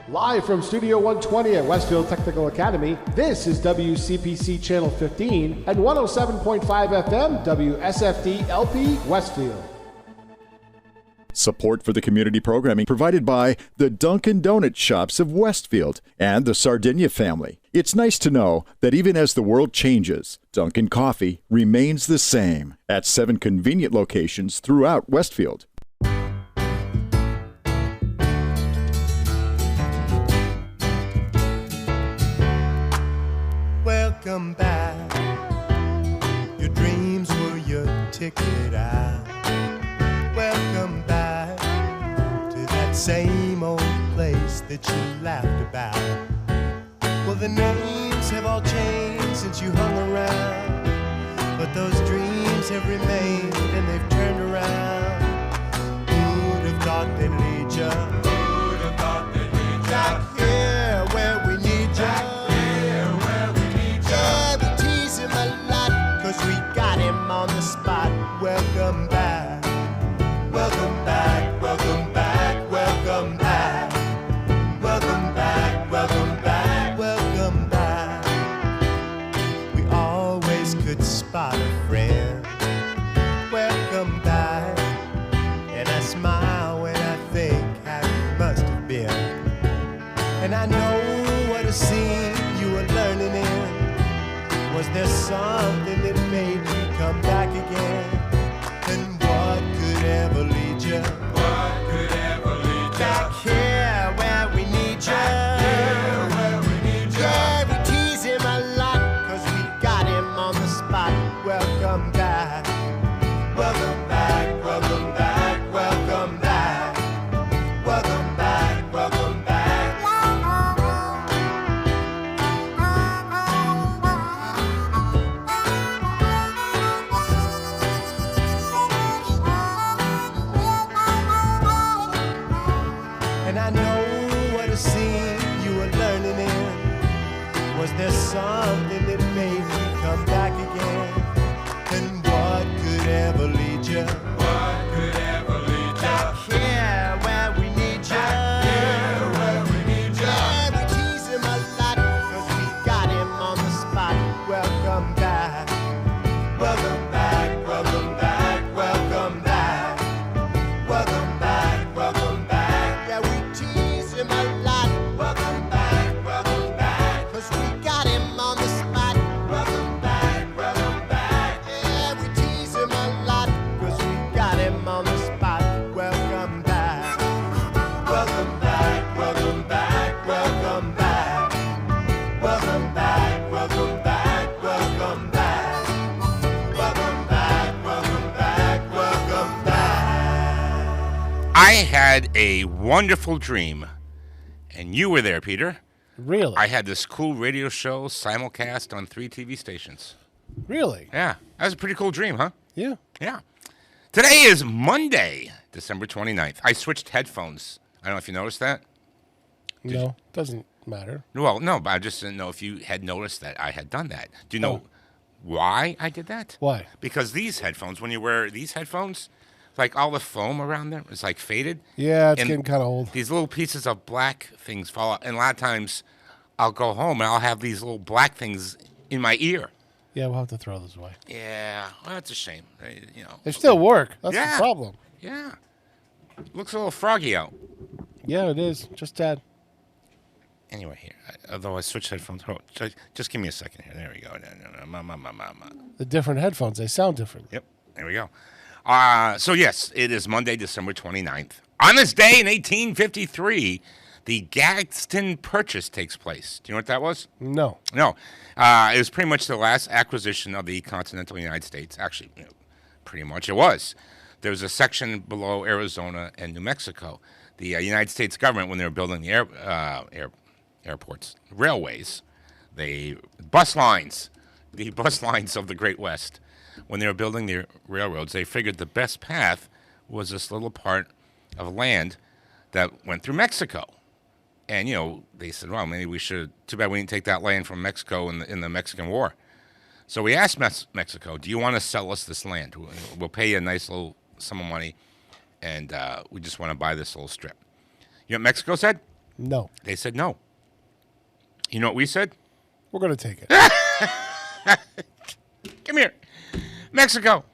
Live from Studio 120 at Westfield Technical Academy, this is WCPC Channel 15 and 107.5 FM WSFD-LP Westfield. Support for the community programming provided by the Dunkin' Donut Shops of Westfield and the Sardinia family. It's nice to know that even as the world changes, Dunkin' Coffee remains the same at 7 convenient locations throughout Westfield. Welcome back. Your dreams were your ticket out. Welcome back to that same old place that you laughed about. Well, the names have all changed since you hung around, but those dreams have remained and they've turned around. Who'd have thought they'd lead ya? Who'd have thought they'd lead ya? Back here where we need ya. We got him on the spot. Welcome back. Welcome back. Welcome back. Welcome back. Welcome back. Welcome back. Welcome back. We always could spot a friend. Welcome back. And I smile when I think how you must have been. And I know what a scene you were learning in. Was there something that made you come back again? And what could ever lead you? What could ever lead you? Back here where we need you. Back here where we need you. Yeah, we tease him a lot, 'cause we got him on the spot. Welcome back. Welcome back. Welcome back. Welcome back. Welcome back. Welcome back. I had a wonderful dream, and you were there, Peter. Really? I had this cool radio show simulcast on 3 TV stations. Really? Yeah, that was a pretty cool dream, huh? Yeah. Yeah. Today is Monday, December 29th. I switched headphones. I don't know if you noticed that. No, doesn't matter. Well, no, but I just didn't know if you had noticed that I had done that. Do you know why I did that? Why? Because these headphones, when you wear these headphones, like all the foam around them is like faded. Yeah, it's And getting kind of old. These little pieces of black things fall out. And a lot of times I'll go home and I'll have these little black things in my ear. Yeah, we'll have to throw those away. Yeah, well, that's a shame. They still work. That's Yeah. the problem. Yeah. Looks a little froggy out. Yeah, it is. Just tad. Anyway, here. Although I switched headphones. Oh, just give me a second here. There we go. The different headphones, they sound different. Yep. There we go. So, yes, it is Monday, December 29th. On this day in 1853, the Gadsden Purchase takes place. Do you know what that was? No. No. It was pretty much the last acquisition of the continental United States. Actually, pretty much it was. There was a section below Arizona and New Mexico. The United States government, when they were building the airports, railways, the bus lines of the Great West, when they were building the railroads, they figured the best path was this little part of land that went through Mexico. And, they said, well, maybe we should. Too bad we didn't take that land from Mexico in the Mexican War. So we asked Mexico, do you want to sell us this land? We'll pay you a nice little sum of money, and we just want to buy this little strip. You know what Mexico said? No. They said no. You know what we said? We're going to take it. Come here. Mexico.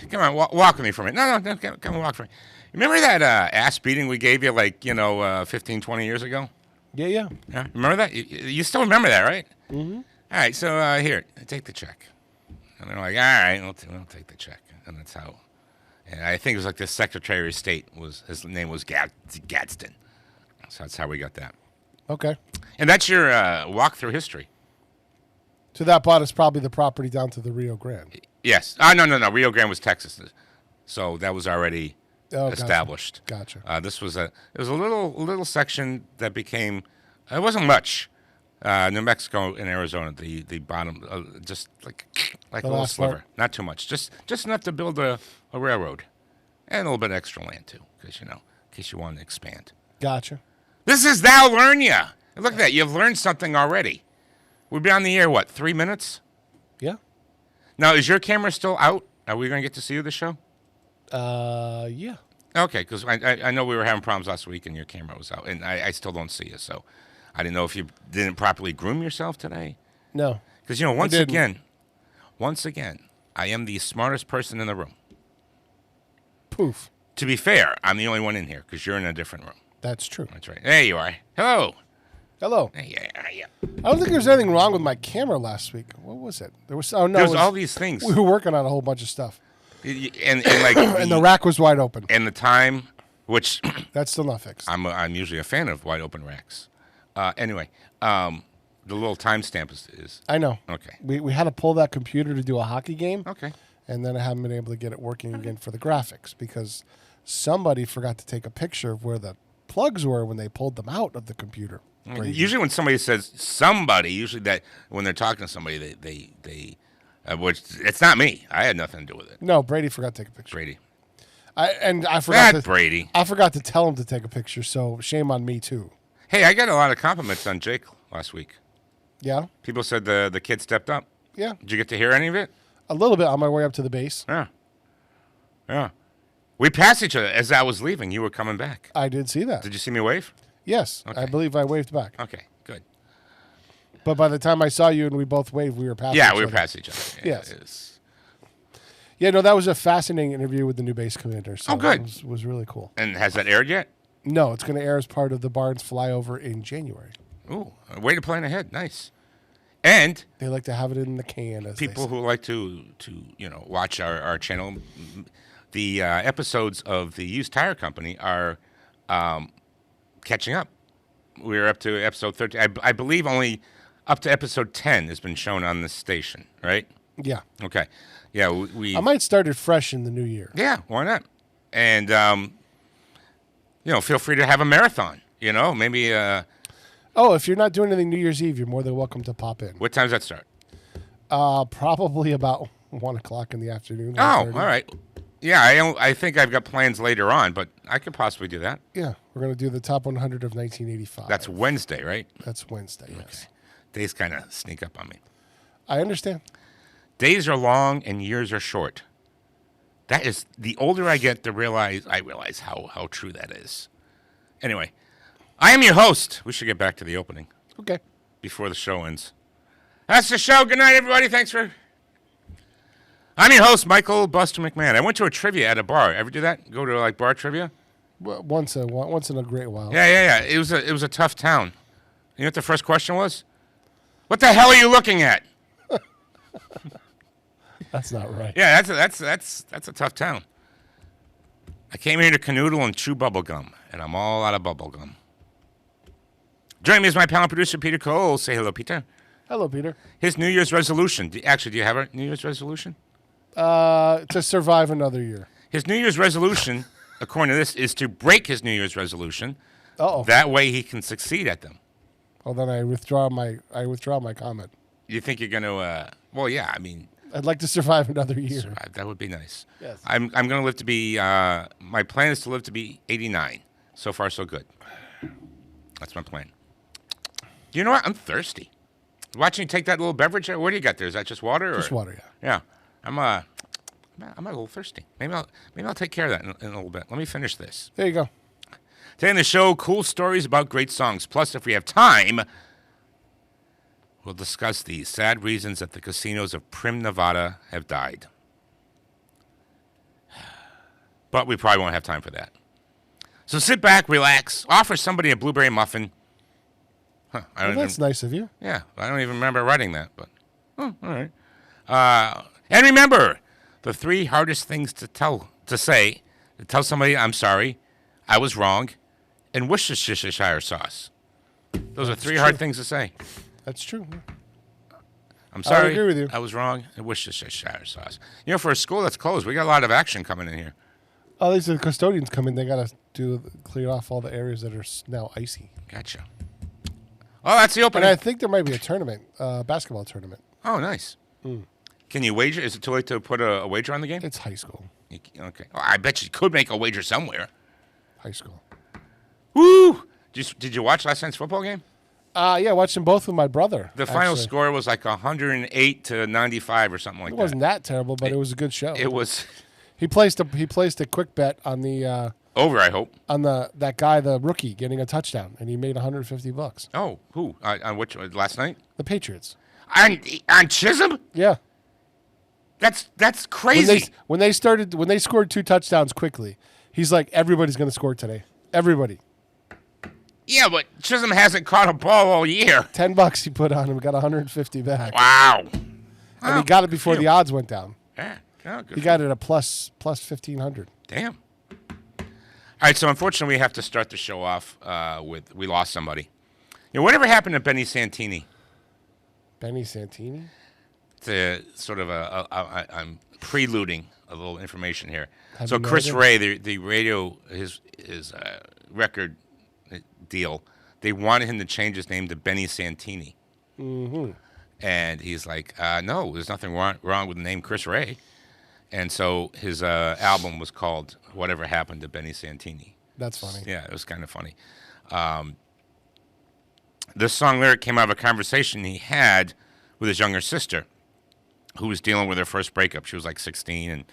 Come on, walk with me for a minute. No, come on, walk for me. Remember that ass beating we gave you 15, 20 years ago? Yeah. Yeah, remember that? You still remember that, right? Mm-hmm. All right, so here, take the check. And they're like, all right, we'll take the check. And that's how. And I think it was like the Secretary of State, his name was Gadsden. So that's how we got that. Okay. And that's your walk through history. So that bought us probably the property down to the Rio Grande. Yes. No. Rio Grande was Texas. So that was already established. Gotcha. This was it was a little section that became, it wasn't much. New Mexico and Arizona, the bottom, just like a little sliver. Part. Not too much. Just enough to build a railroad. And a little bit of extra land, too, because, in case you want to expand. Gotcha. This is Thou Learn Ya. Look at that. You've learned something already. We've been on the air, 3 minutes? Yeah. Now, is your camera still out? Are we going to get to see you this show? Yeah. Okay, because I know we were having problems last week and your camera was out, and I still don't see you, so I didn't know if you didn't properly groom yourself today. No. Because, once again, I am the smartest person in the room. Poof. To be fair, I'm the only one in here because you're in a different room. That's true. That's right. There you are. Hello. Hello. Yeah. I don't think there's anything wrong with my camera last week. What was it? There was all these things. We were working on a whole bunch of stuff. And And the rack was wide open. And the time, which That's still not fixed. I'm usually a fan of wide open racks. Anyway, the little timestamp is I know. okay. We had to pull that computer to do a hockey game. Okay. And then I haven't been able to get it working again for the graphics because somebody forgot to take a picture of where the plugs were when they pulled them out of the computer. Usually when somebody says somebody, usually that when they're talking to somebody, they which it's not me. I had nothing to do with it. No, Brady forgot to take a picture. Brady. I forgot Brady. I forgot to tell him to take a picture, so shame on me too. Hey, I got a lot of compliments on Jake last week. Yeah? People said the kid stepped up. Yeah. Did you get to hear any of it? A little bit on my way up to the base. Yeah. We passed each other as I was leaving. You were coming back. I did see that. Did you see me wave? Yes. Okay. I believe I waved back. Okay, good. But by the time I saw you and we both waved, we were past Yeah, each we were other. past each other. Yes. Yeah, no, that was a fascinating interview with the new base commander. So good. It was really cool. And has that aired yet? No, it's going to air as part of the Barnes flyover in January. Ooh, way to plan ahead. Nice. And They like to have it in the can. As people who like to watch our channel, the episodes of the Used Tire Company are catching up. We're up to episode 13. I believe only up to episode 10 has been shown on this station, right? Yeah. Okay. Yeah, we I might start it fresh in the new year. Yeah, why not? And feel free to have a marathon. Maybe. Oh, if you're not doing anything New Year's Eve, you're more than welcome to pop in. What time does that start? Probably about 1 o'clock in the afternoon. Oh, 1:30. all right. Yeah, I think I've got plans later on, but I could possibly do that. Yeah, we're going to do the top 100 of 1985. That's Wednesday, right? That's Wednesday, yes. Days kind of sneak up on me. I understand. Days are long and years are short. That is, the older I get, I realize how true that is. Anyway, I am your host. We should get back to the opening Okay. before the show ends. That's the show. Good night, everybody. I'm your host, Michael Buster McMahon. I went to a trivia at a bar. Ever do that? Go to bar trivia? Well, once in a great while. Yeah. It was a tough town. You know what the first question was? What the hell are you looking at? That's not right. Yeah, that's a tough town. I came here to canoodle and chew bubble gum, and I'm all out of bubble gum. Joining me is my pal and producer, Peter Cole. Say hello, Peter. Hello, Peter. His New Year's resolution. Do you have a New Year's resolution? To survive another year. His New Year's resolution, according to this, is to break his New Year's resolution. Uh-oh. That way he can succeed at them. Well, then I withdraw my comment. You think you're going to, well, yeah, I mean. I'd like to survive another year. Survive. That would be nice. Yes. I'm going to live to be, my plan is to live to be 89. So far, so good. That's my plan. You know what? I'm thirsty. Watching you take that little beverage. What do you got there? Is that just water? Just water, yeah. Yeah. I'm a little thirsty. Maybe I'll take care of that in a little bit. Let me finish this. There you go. Today on the show, cool stories about great songs. Plus, if we have time, we'll discuss the sad reasons that the casinos of Prim, Nevada have died. But we probably won't have time for that. So sit back, relax, offer somebody a blueberry muffin. That's nice of you. Yeah, I don't even remember writing that, but all right. And remember, the 3 hardest things to tell somebody I'm sorry, I was wrong, and Worcestershire sauce. Those are 3 hard things to say. That's true. I'm sorry. I agree with you. I was wrong, and Worcestershire sauce. For a school that's closed, we got a lot of action coming in here. Oh, these are the custodians come in. They got to clear off all the areas that are now icy. Gotcha. Oh, that's the opening. And I think there might be a tournament, basketball tournament. Oh, nice. Can you wager? Is it too late to put a wager on the game? It's high school. Okay. Oh, I bet you could make a wager somewhere. High school. Woo! Did you watch last night's football game? Yeah, I watched them both with my brother. The final score was like 108 to 95 or something like that. It wasn't that terrible, but it was a good show. It was. He placed a quick bet on the over, I hope. On that guy, the rookie, getting a touchdown, and he made $150. Oh, who? On which last night? The Patriots. On Chisholm? Yeah. That's crazy. When they scored 2 touchdowns quickly, he's like, everybody's going to score today. Everybody. Yeah, but Chisholm hasn't caught a ball all year. $10 he put on him, got 150 back. Wow. And he got it before the odds went down. Yeah. Oh, he got it at plus 1,500. Damn. All right, so unfortunately we have to start the show off with we lost somebody. Whatever happened to Benny Santini? Benny Santini? It's a sort of I'm preluding a little information here. So you Chris know Ray, the radio, his record deal, they wanted him to change his name to Benny Santini. Mm-hmm. And he's like, no, there's nothing wrong with the name Chris Ray. And so his album was called Whatever Happened to Benny Santini. That's funny. Yeah, it was kind of funny. This song lyric came out of a conversation he had with his younger sister, who was dealing with her first breakup. She was like 16, and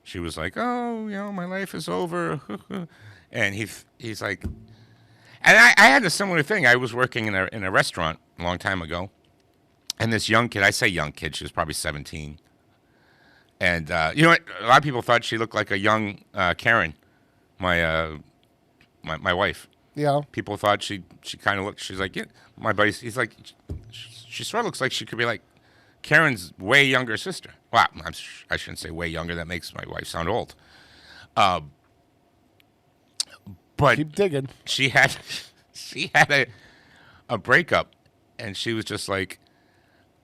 she was like, oh, my life is over. And he's like, and I had a similar thing. I was working in a restaurant a long time ago, and this young kid, I say young kid, she was probably 17. And you know what? A lot of people thought she looked like a young Karen, my wife. Yeah. People thought she kind of looked. She's like, yeah. My buddy, he's like, she sort of looks like she could be like Karen's way younger sister. Wow, I shouldn't say way younger. That makes my wife sound old. But keep digging. She had a breakup, and she was just like,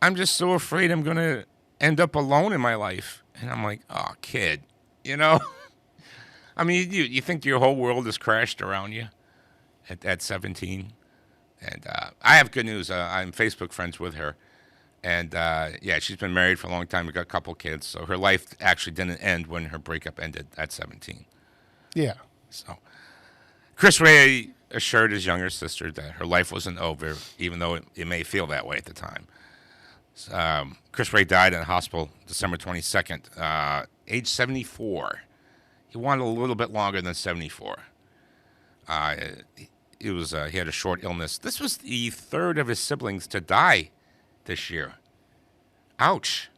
I'm just so afraid I'm gonna end up alone in my life. And I'm like, oh, kid, I mean, you think your whole world has crashed around you at 17? And I have good news. I'm Facebook friends with her. And, yeah, she's been married for a long time. We've got a couple kids. So her life actually didn't end when her breakup ended at 17. Yeah. So Chris Ray assured his younger sister that her life wasn't over, even though it may feel that way at the time. Chris Ray died in a hospital December 22nd, age 74. He wanted a little bit longer than 74. He had a short illness. This was the third of his siblings to die this year. Ouch.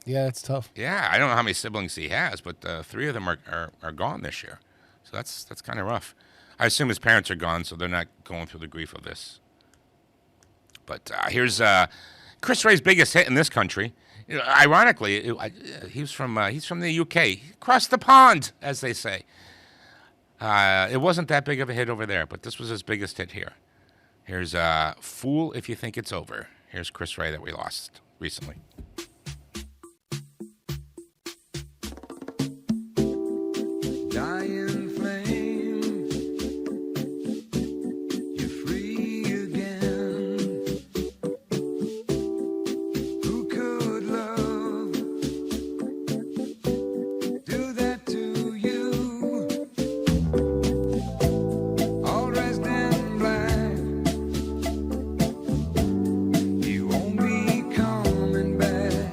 Yeah, it's tough. Yeah, I don't know how many siblings he has, but 3 of them are gone this year. So that's kind of rough. I assume his parents are gone, so they're not going through the grief of this. But here's Chris Ray's biggest hit in this country. Ironically, he's from the UK, across the pond, as they say. It wasn't that big of a hit over there, but this was his biggest hit here. Here's "Fool If You Think It's Over." Here's Chris Ray that we lost recently. Dying flame, you're free again. Who could love do that to you? All dressed in black, you won't be coming back.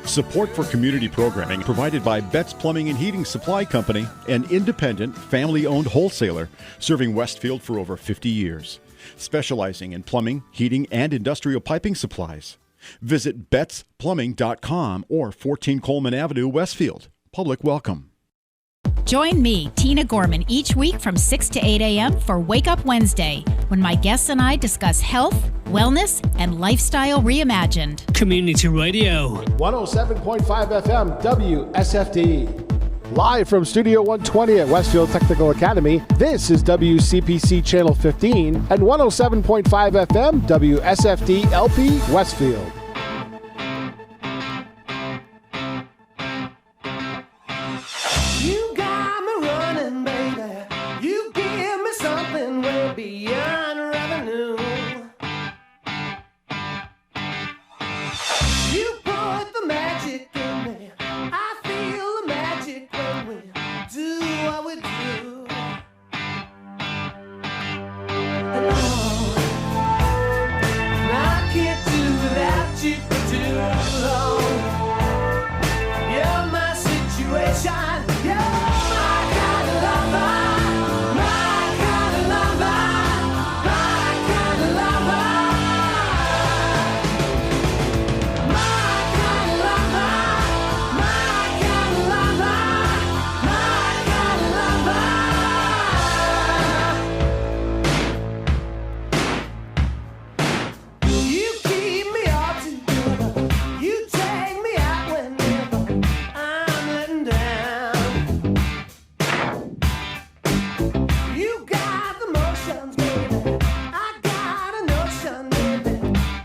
Support for community programming provided by Betts Plumbing and Heating Supply Company, an independent, family-owned wholesaler serving Westfield for over 50 years, specializing in plumbing, heating, and industrial piping supplies. Visit bettsplumbing.com or 14 Coleman Avenue, Westfield. Public welcome. Join me, Tina Gorman, each week from 6 to 8 a.m. for Wake Up Wednesday, when my guests and I discuss health, wellness, and lifestyle reimagined. Community Radio. 107.5 FM WSFD. Live from Studio 120 at Westfield Technical Academy, this is WCPC Channel 15 and 107.5 FM WSFD-LP Westfield. You got me running, baby. You give me something way beyond revenue. You put the magic in me. I feel the magic when we do what we do. And I can't do without you for too long. You're my situation. You're my kind of lover. My kind of lover. My kind of lover. My kind of lover. My kind of lover. My kind of lover. You keep me all together. You take me out whenever I'm letting down. You got the motions, baby. I got a notion, baby.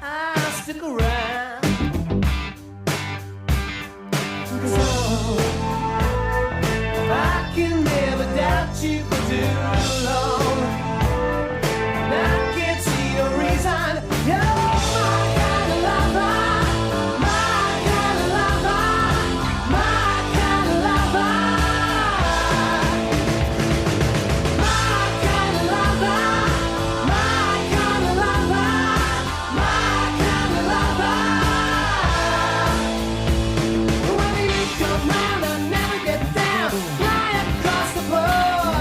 I'll stick around. 'Cause I can never doubt you for too long. And I can't see no reason. You're my kind of lover. My kind of lover. My kind of lover. My kind of lover. My kind of lover. My kind of lover. When you come round, I never get down. Fly across the floor.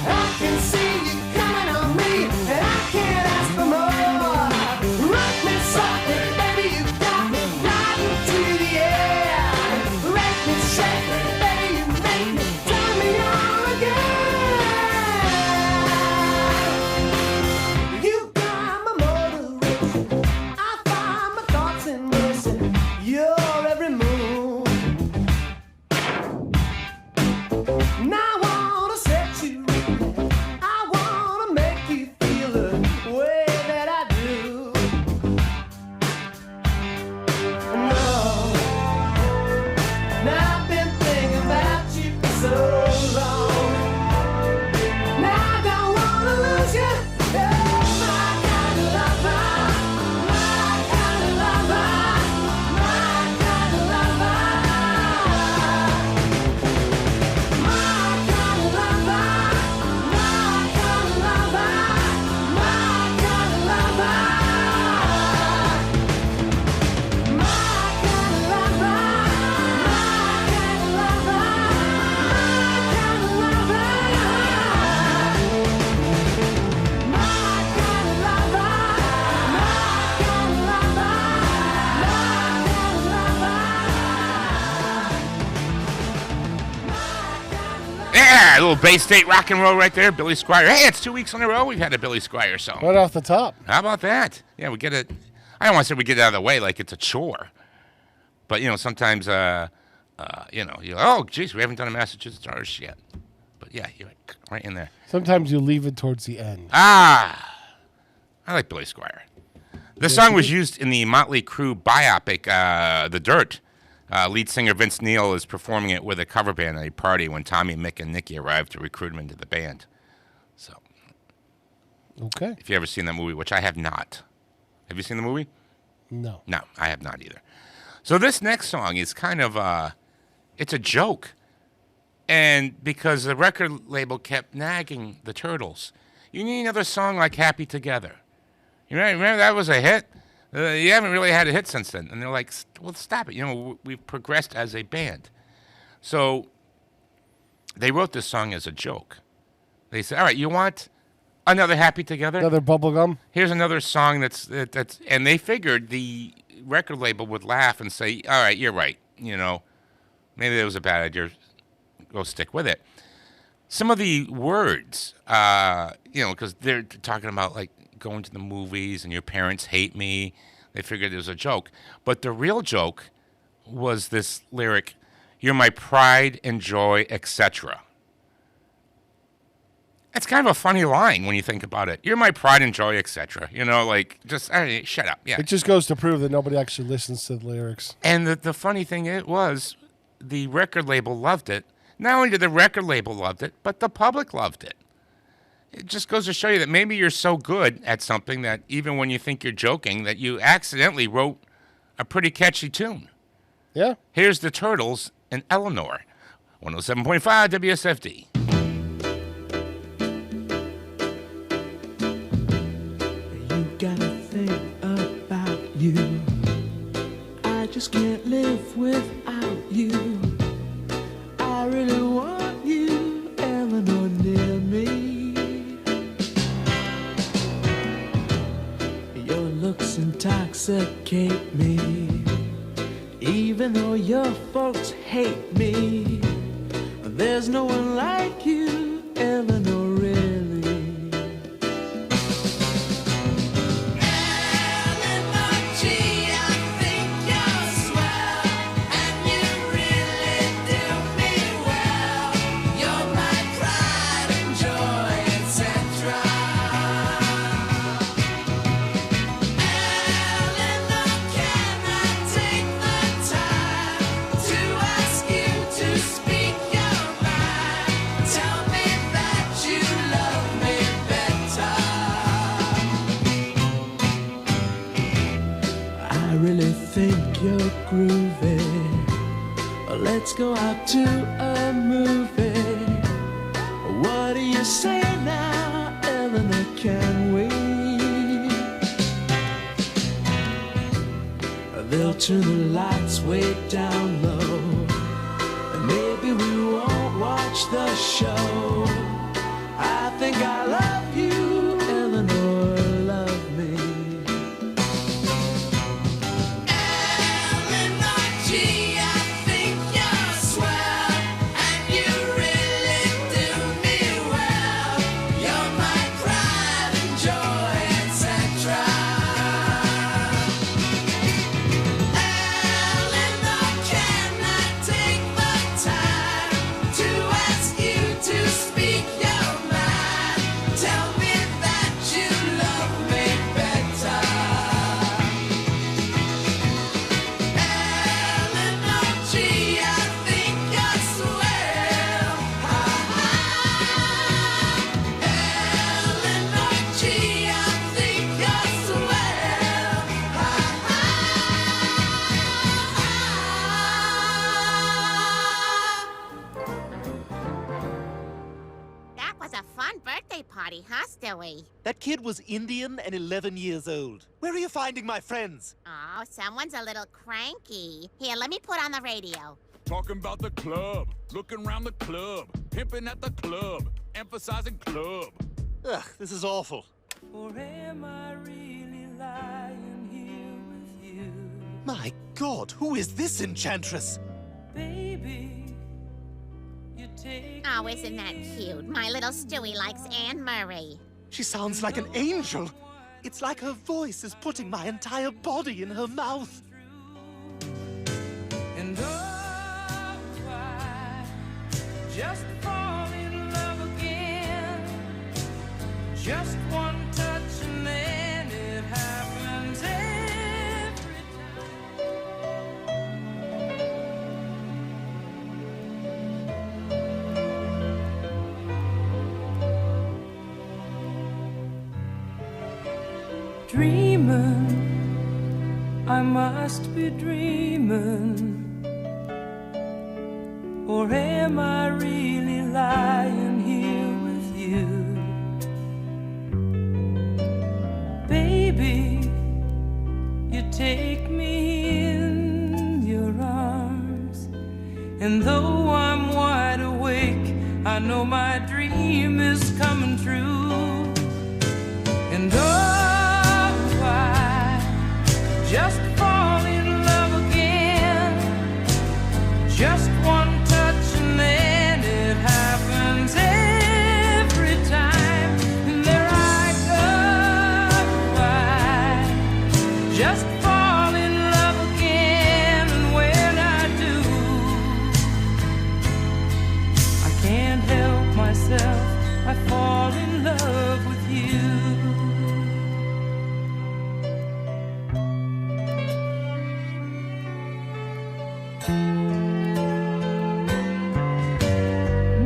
I can see you coming on me, and I can't ask for more. Rock me softly, baby, you got me riding to the air. Make me shake, baby, you make me turn me on again. You got my motivation. I find my thoughts in motion. Your every move. And I wanna set you free. I wanna make you feel the way that I do. No, and I've been thinking about you for so long. And I don't wanna lose you. You're my kind of lover. My kind of lover. My kind of lover. My kind of lover. My kind of lover. My kind of lover. My kind of lover. My kind of lover. My kind of lover. My kind of lover. My kind of lover. Yeah, a little Bay State rock and roll right there. Billy Squier. Hey, it's 2 weeks in a row we've had a Billy Squier song. Right off the top. How about that? Yeah, we get it. I don't want to say we get it out of the way like it's a chore. But, sometimes, oh, geez, we haven't done a Massachusetts artist yet. But, yeah, you're right in there. Sometimes you leave it towards the end. I like Billy Squier. This song was used in the Motley Crue biopic, The Dirt. Lead singer Vince Neil is performing it with a cover band at a party when Tommy, Mick, and Nicky arrived to recruit him into the band. So, Okay. if you ever seen that movie, which I have not. Have you seen the movie? No. No, I have not either. So this next song is kind of, it's a joke. And because the record label kept nagging the Turtles, you need another song like Happy Together. You remember that was a hit? You haven't really had a hit since then. And they're like, well, stop it. You know, we've progressed as a band. So they wrote this song as a joke. They said, all right, you want another Happy Together? Another bubblegum? Here's another song that's, and they figured the record label would laugh and say, all right, you're right. You know, maybe it was a bad idea. Go stick with it. Some of the words, you know, because they're talking about like going to the movies and your parents hate me. They figured it was a joke. But the real joke was this lyric, you're my pride and joy, etc. It's kind of a funny line when you think about it. You're my pride and joy, etc. You know, like, just, shut up. Yeah. It just goes to prove that nobody actually listens to the lyrics. And the funny thing was, the record label loved it. Not only did the record label loved it, but the public loved it. It just goes to show you that maybe you're so good at something that even when you think you're joking, that you accidentally wrote a pretty catchy tune. Yeah. Here's the Turtles and Eleanor, 107.5 WSFD. You gotta think about you. I just can't live without you. I really want you, Eleanor, near me. Your looks intoxicate me. Even though your folks hate me, there's no one like you, Eleanor, really. You're groovy. Let's go out to a movie. What do you say now, Eleanor? Can we? They'll turn the lights way down low, and maybe we won't watch the show. I think I love you, Eleanor. Love me. That kid was Indian and 11 years old. Where are you finding my friends? Oh, someone's a little cranky. Here, let me put on the radio. Talking about the club, looking around the club, pimping at the club, emphasizing club. Ugh, this is awful. Or am I really lying here with you? My God, who is this enchantress? Baby, you take Oh, isn't that cute? My little Stewie likes Anne Murray. She sounds like an angel. It's like her voice is putting my entire body in her mouth. And oh, I just fall in love again. Just one touch and then it happens every time. Dreaming, I must be dreaming. Or am I really lying here with you? Baby, take me in your arms, and though I'm wide awake, I know my dream is coming true. And oh, I just fall in love again. Just one touch and then it happens every time. And there I go, I just fall in love again. And when I do, I can't help myself, I fall in love with you.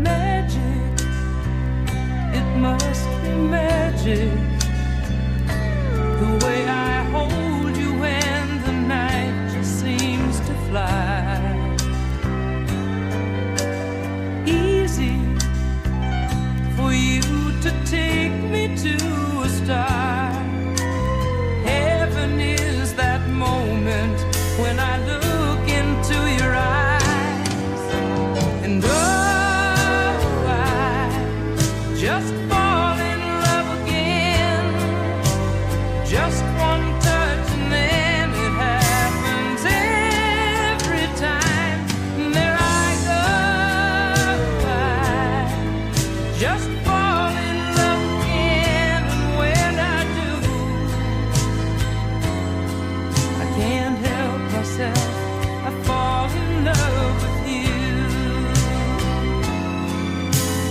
Magic, it must be magic, the way I hold you when the night just seems to fly. Easy for you to take me to a star. Heaven is that moment when I look into your eyes. And oh, I just fall in love again. Just one touch and then it happens every time. And there I go, I just fall in love again. And when I do, I can't help myself, I fall in love with you.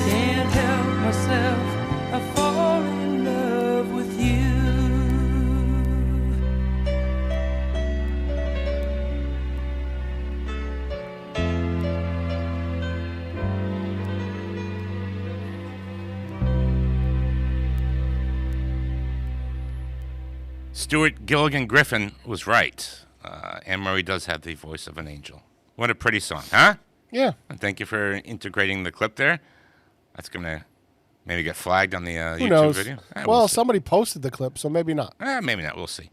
Can't help myself, I fall in love with you. Stuart Gilligan Griffin was right. Anne Murray does have the voice of an angel. What a pretty song, huh? Yeah. And thank you for integrating the clip there. That's going to maybe get flagged on the Who YouTube knows? video. Well, see. somebody posted the clip, so maybe not. Maybe not. We'll see.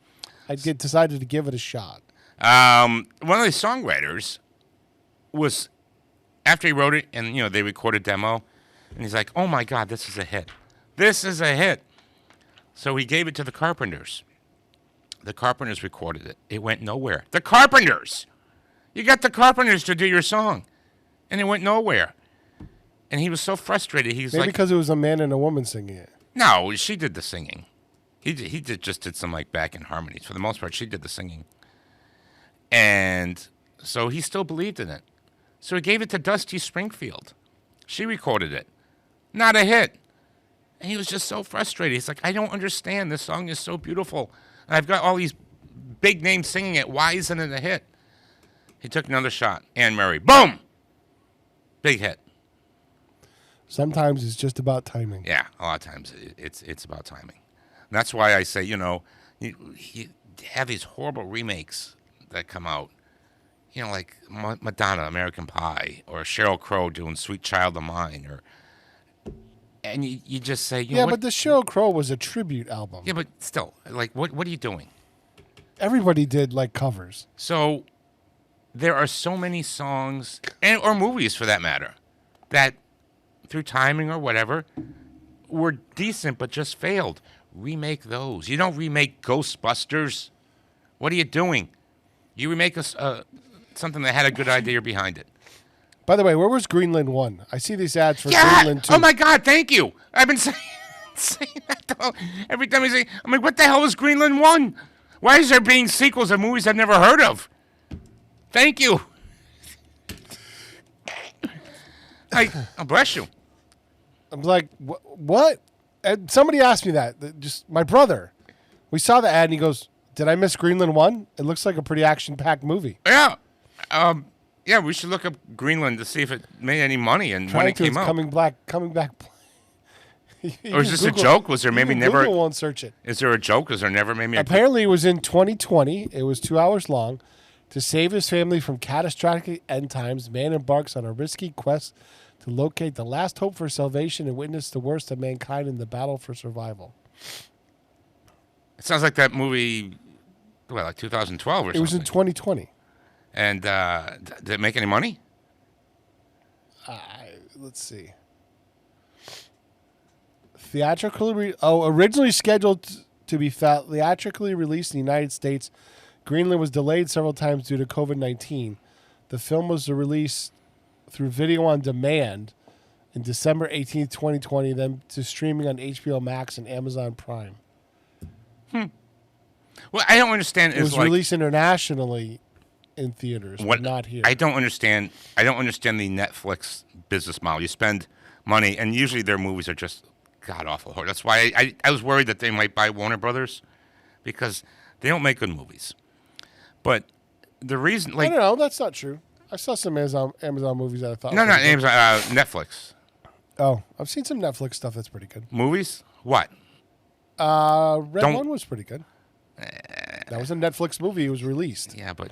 Decided to give it a shot. One of the songwriters was, after he wrote it, and they recorded a demo, and he's like, "Oh my God, this is a hit! This is a hit!" So he gave it to the Carpenters. The Carpenters recorded it. It went nowhere. The Carpenters! You got the Carpenters to do your song, and it went nowhere. And he was so frustrated. He's Maybe like, because it was a man and a woman singing it. "No, she did the singing. He just did some like back end harmonies. For the most part, she did the singing." And so he still believed in it. So he gave it to Dusty Springfield. She recorded it. Not a hit. And he was just so frustrated. He's like, "I don't understand. This song is so beautiful. And I've got all these big names singing it. Why isn't it a hit?" He took another shot. Anne Murray. Boom! Big hit. Sometimes it's just about timing. Yeah, a lot of times it's about timing. And that's why I say, you have these horrible remakes that come out. Like Madonna, American Pie, or Sheryl Crow doing Sweet Child of Mine, and you just say, yeah, but the Sheryl Crow was a tribute album. Yeah, but still, like, what are you doing? Everybody did like covers. So there are so many songs, or movies for that matter, that through timing or whatever were decent but just failed. Remake those. You don't remake Ghostbusters. What are you doing? You remake something that had a good idea behind it. By the way, where was Greenland 1? I see these ads for Yeah! Greenland 2. Oh my God, thank you. I've been saying that though. Every time I say, I'm like, what the hell is Greenland 1? Why is there being sequels of movies I've never heard of? Thank you. Oh, bless you. I'm like, what? And somebody asked me that. Just my brother. We saw the ad and he goes, "Did I miss Greenland 1? It looks like a pretty action-packed movie." Yeah. Yeah, we should look up Greenland to see if it made any money and when it came out. Coming back. Or is this a joke? Was there maybe never? Google won't search it. Is there a joke? Is there never maybe? Apparently, it was in 2020. It was 2 hours long. To save his family from catastrophic end times, man embarks on a risky quest to locate the last hope for salvation and witness the worst of mankind in the battle for survival. It sounds like that movie like 2012 or It something. was in 2020. And did it make any money? Let's see. Originally scheduled to be theatrically released in the United States, Greenland was delayed several times due to COVID-19. The film was released through video on demand in December 18th, 2020, then to streaming on HBO Max and Amazon Prime. Well, I don't understand. It was released internationally in theaters, but not here. I don't understand the Netflix business model. You spend money, and usually their movies are just god-awful horror. That's why I was worried that they might buy Warner Brothers, because they don't make good movies. But the reason... I don't know. That's not true. I saw some Amazon movies that I thought... No, not Amazon. Netflix. Oh, I've seen some Netflix stuff that's pretty good. Movies? What? Red One was pretty good. That was a Netflix movie. It was released. Yeah, but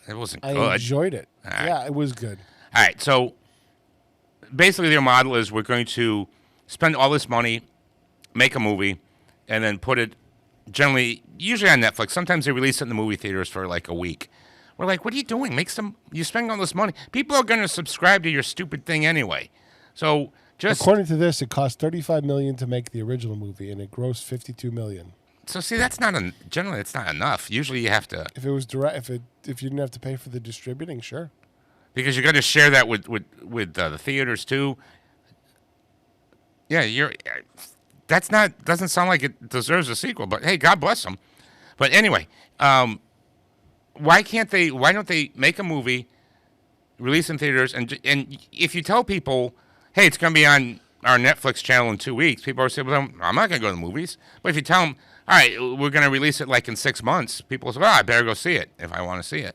it wasn't good. I enjoyed it. Right. Yeah, it was good. All right, so basically their model is we're going to spend all this money, make a movie, and then put it usually on Netflix. Sometimes they release it in the movie theaters for like a week. We're like, what are you doing? You're spending all this money. People are going to subscribe to your stupid thing anyway. So according to this, it cost $35 million to make the original movie, and it grossed $52 million. So see, generally it's not enough. Usually you have to. If it was direct, if you didn't have to pay for the distributing, sure. Because you're going to share that with the theaters too. Yeah, doesn't sound like it deserves a sequel. But hey, God bless them. But anyway, why don't they make a movie, release in theaters, and if you tell people, hey, it's going to be on our Netflix channel in 2 weeks, people are saying, well, I'm not going to go to the movies. But if you tell them, all right, we're going to release it like in 6 months, people will say, well, I better go see it if I want to see it.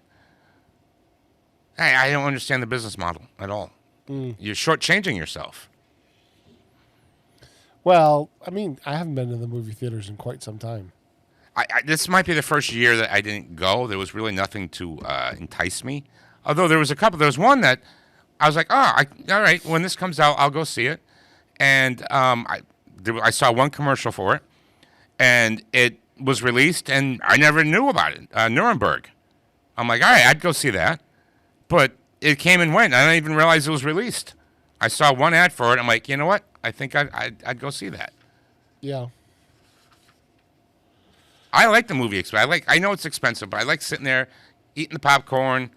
I don't understand the business model at all. You're shortchanging yourself. Well, I mean, I haven't been to the movie theaters in quite some time. This might be the first year that I didn't go. There was really nothing to entice me. Although there was a couple. There was one that I was like, all right, when this comes out, I'll go see it. And I saw one commercial for it, and it was released, and I never knew about it. Nuremberg. I'm like, all right, I'd go see that. But it came and went. I didn't even realize it was released. I saw one ad for it. I'm like, you know what? I think I'd go see that. Yeah. I like the movie experience. I know it's expensive, but I like sitting there, eating the popcorn,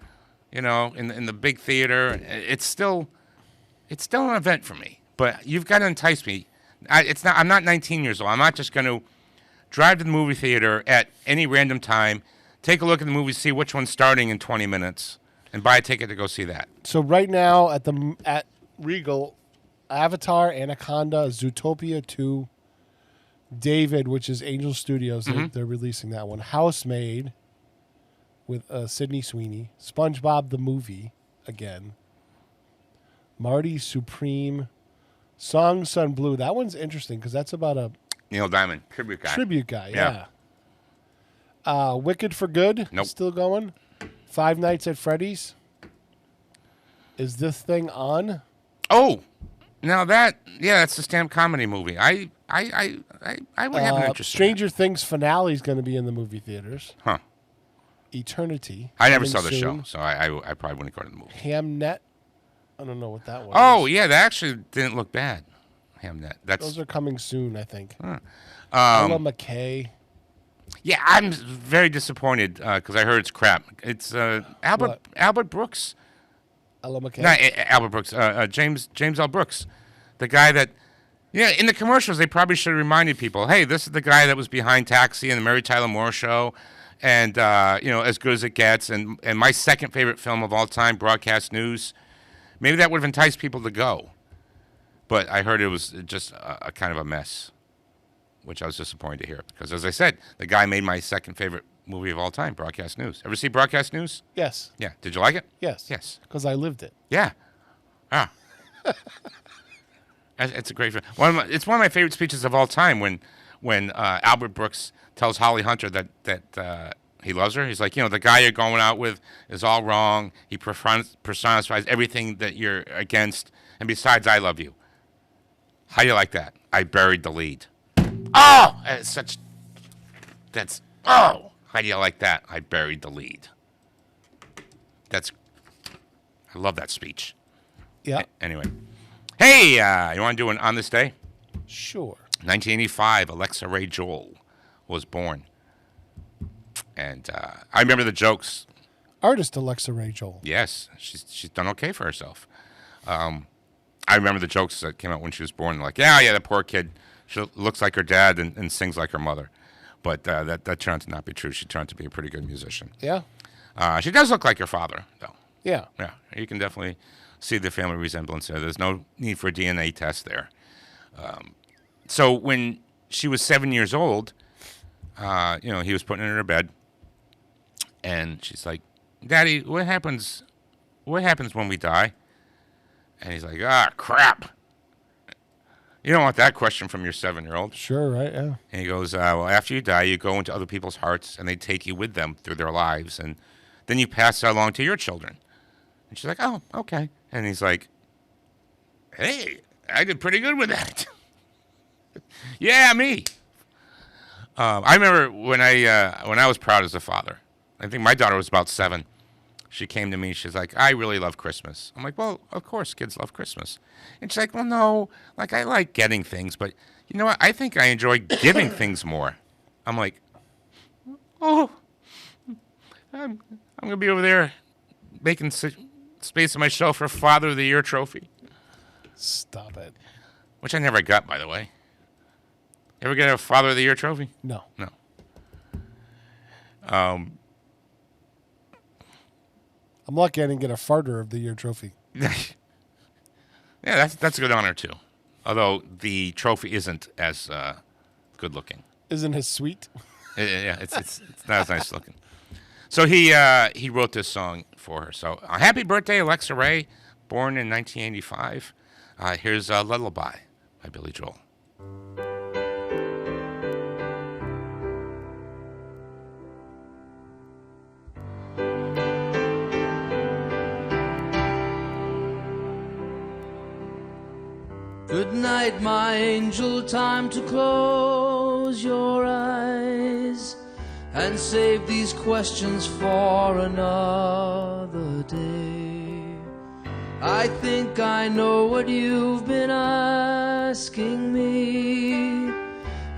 in the big theater. It's still an event for me. But you've got to entice me. I'm not 19 years old. I'm not just going to drive to the movie theater at any random time, take a look at the movie, see which one's starting in 20 minutes, and buy a ticket to go see that. So right now at Regal, Avatar, Anaconda, Zootopia 2, David, which is Angel Studios, they're releasing that one. Housemaid with Sydney Sweeney, SpongeBob the movie again, Marty Supreme, Song Sun Blue. That one's interesting because that's about a Neil Diamond tribute guy. Yeah. Wicked for Good. Nope. Still going. Five Nights at Freddy's. Is this thing on? Oh, now that's the stand-up comedy movie. I would have an interest. Stranger Things finale is going to be in the movie theaters. Huh. Eternity. I never saw the show, so I probably wouldn't go to the movie. Hamnet. I don't know what that was. Oh, yeah, that actually didn't look bad. Hamnet. Those are coming soon, I think. Huh. Ella McKay. Yeah, I'm very disappointed because I heard it's crap. It's Albert Brooks. Ella McKay. No, Albert Brooks. James L. Brooks, the guy that. Yeah, in the commercials they probably should have reminded people, hey, this is the guy that was behind Taxi and the Mary Tyler Moore Show, and As Good as It Gets, and my second favorite film of all time, Broadcast News. Maybe that would have enticed people to go, but I heard it was just a kind of a mess, which I was disappointed to hear because, as I said, the guy made my second favorite movie of all time, Broadcast News. Ever see Broadcast News? Yes. Yeah. Did you like it? Yes. Yes. Because I lived it. Yeah. Ah. It's a great film. It's one of my favorite speeches of all time when Albert Brooks tells Holly Hunter that he loves her. He's like, the guy you're going out with is all wrong. He personifies everything that you're against. And besides, I love you. How do you like that? I buried the lead. Oh! How do you like that? I buried the lead. I love that speech. Yeah. Anyway. Hey, you want to do an On This Day? Sure. 1985, Alexa Ray Joel was born. And I remember the jokes. Artist Alexa Ray Joel. Yes, she's done okay for herself. I remember the jokes that came out when she was born. Like, yeah, the poor kid. She looks like her dad and sings like her mother. But that turned out to not be true. She turned out to be a pretty good musician. Yeah. She does look like her father, though. Yeah. Yeah, you can definitely see the family resemblance there. There's no need for a DNA test there. So when she was 7 years old, he was putting her in her bed, and she's like, "Daddy, what happens when we die?" And he's like, "Ah, crap." You don't want that question from your 7-year-old. Sure, right, yeah. And he goes, well, after you die, you go into other people's hearts, and they take you with them through their lives, and then you pass it along to your children. And she's like, oh, okay. And he's like, hey, I did pretty good with that. Yeah, me. I remember when I was proud as a father. I think my daughter was about 7. She came to me. She's like, I really love Christmas. I'm like, well, of course, kids love Christmas. And she's like, well, no, like I like getting things, but you know what? I think I enjoy giving things more. I'm like, oh, I'm gonna be over there making space on my shelf for Father of the Year trophy. Stop it. Which I never got, by the way. Ever get a Father of the Year trophy? No. No. I'm lucky I didn't get a Farter of the Year trophy. Yeah, that's a good honor too. Although the trophy isn't as good looking. Isn't it sweet? Yeah, it's not as nice looking. So he wrote this song for her. So happy birthday, Alexa Ray, born in 1985. Here's Lullaby by Billy Joel. Good night, my angel, time to close your eyes and save these questions for another day. I think I know what you've been asking me.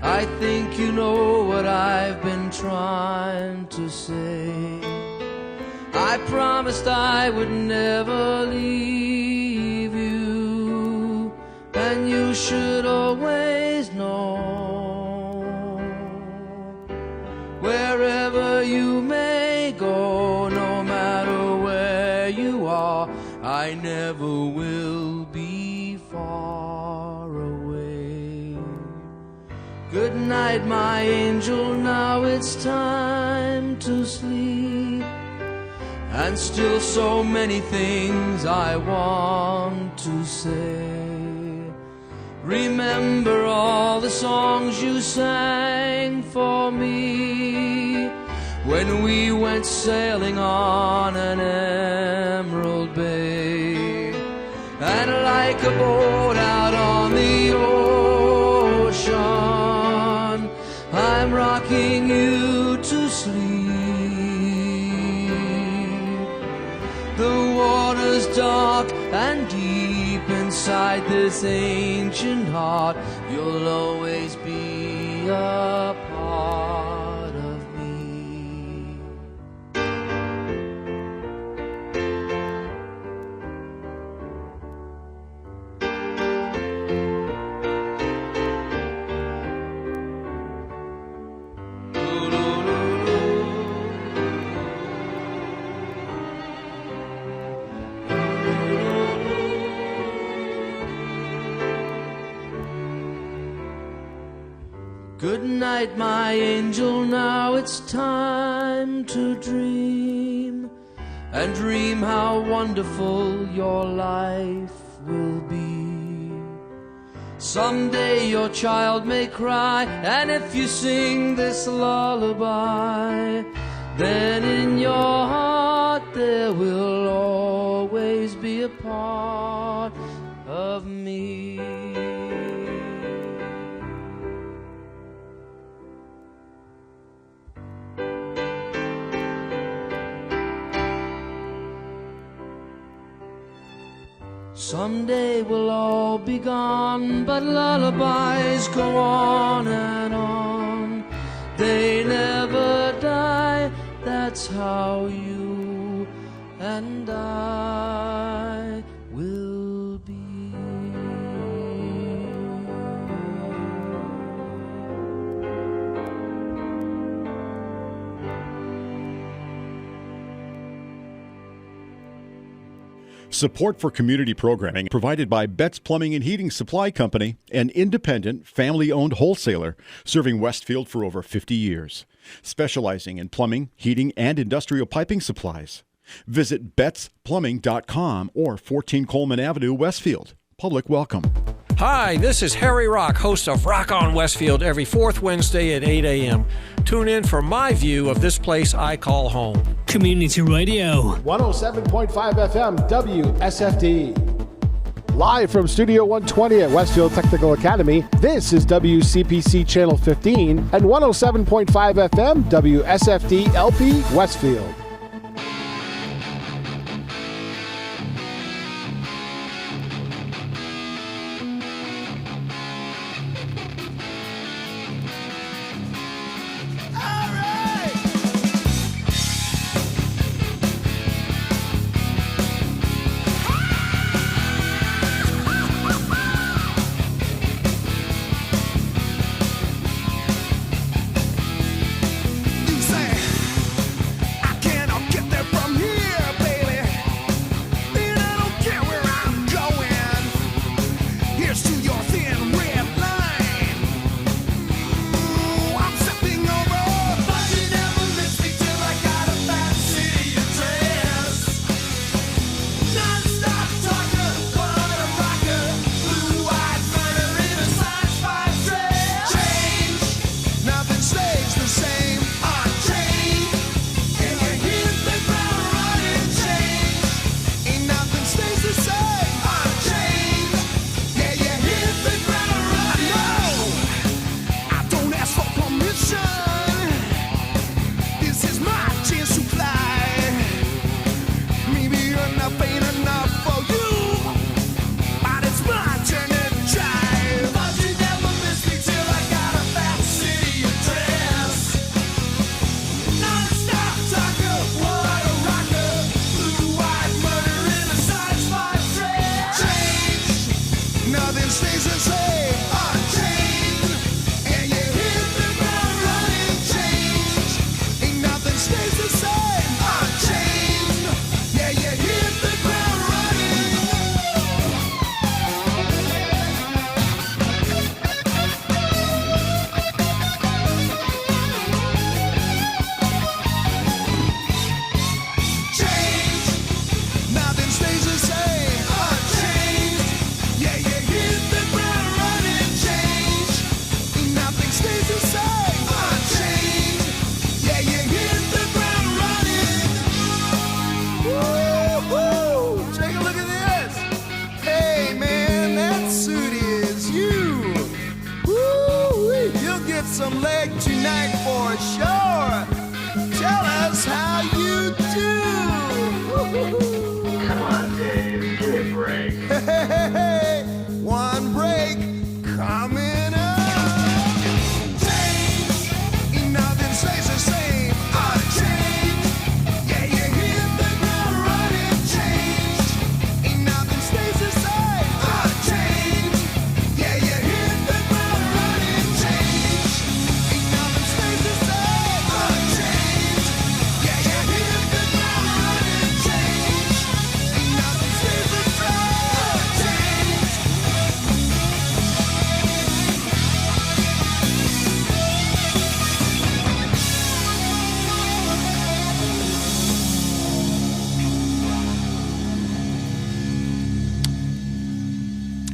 I think you know what I've been trying to say. I promised I would never leave you, and you should always know, wherever you may go, no matter where you are, I never will be far away. Good night, my angel, now it's time to sleep, and still so many things I want to say. Remember all the songs you sang for me when we went sailing on an emerald bay. And like a boat out on the ocean, I'm rocking you to sleep. The water's dark and deep inside this ancient heart. You'll always be a part of me. Good night, my angel, now it's time to dream, and dream how wonderful your life will be. Someday your child may cry, and if you sing this lullaby, then in your heart there will always be a part of me. Someday we'll all be gone, but lullabies go on and on. They never die, that's how you and I will be. Support for community programming provided by Betts Plumbing and Heating Supply Company, an independent, family-owned wholesaler serving Westfield for over 50 years, specializing in plumbing, heating, and industrial piping supplies. Visit bettsplumbing.com or 14 Coleman Avenue, Westfield. Public welcome. Hi, this is Harry Rock, host of Rock on Westfield every fourth Wednesday at 8 a.m. Tune in for my view of this place I call home. Community Radio. 107.5 FM WSFD. Live from Studio 120 at Westfield Technical Academy, this is WCPC Channel 15 and 107.5 FM WSFD-LP Westfield. some leg tonight for sure. Tell us how you do. Come on, Dave, give me a break. Hey, one break coming up. Change, nothing stays the same. Change, yeah, you hit the ground running. Change, nothing stays the same. Change, yeah, you hit the ground running. Change, nothing stays the same. Change, yeah, you hit the ground running. Change, nothing stays the same. Change.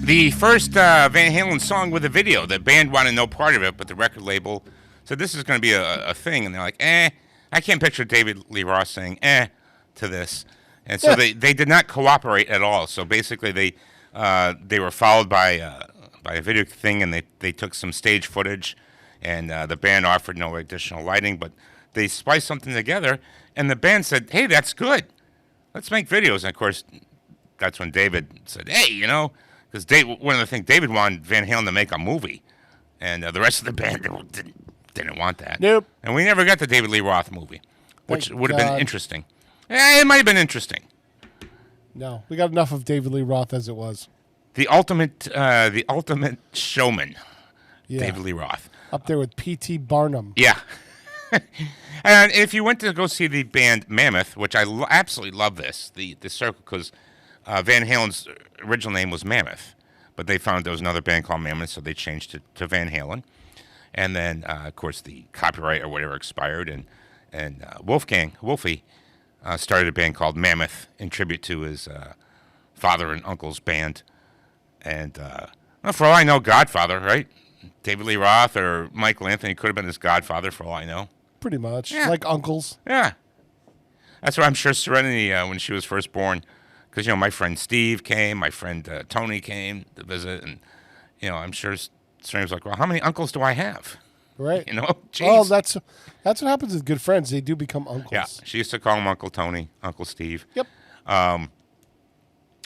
The first Van Halen song with a video. The band wanted no part of it, but the record label said this is going to be a thing. And they're like, I can't picture David Lee Roth saying, to this. And so they did not cooperate at all. So basically they were followed by a video thing, and they took some stage footage, and the band offered no additional lighting, but they spliced something together, and the band said, hey, that's good. Let's make videos. And, of course, that's when David said, "Hey, because one of the things David wanted Van Halen to make a movie, and the rest of the band didn't want that. Nope. And we never got the David Lee Roth movie, which Thank would have God. been interesting. It might have been interesting. No, we got enough of David Lee Roth as it was. The ultimate showman, Yeah. David Lee Roth. Up there with P.T. Barnum. Yeah. And if you went to go see the band Mammoth, which I absolutely love the circle, because Van Halen's original name was Mammoth, but they found there was another band called Mammoth, so they changed it to Van Halen. And then, of course, the copyright or whatever expired, and Wolfie, started a band called Mammoth in tribute to his father and uncle's band. And well, for all I know, Godfather, right? David Lee Roth or Michael Anthony could have been his godfather, for all I know. Pretty much. Yeah. Like uncles. Yeah. That's why I'm sure Serenity, when she was first born, because, my friend Steve came, my friend Tony came to visit, and, I'm sure Serenity was like, well, how many uncles do I have? Right. Jeez. Well, that's what happens with good friends. They do become uncles. Yeah, she used to call him Uncle Tony, Uncle Steve. Yep.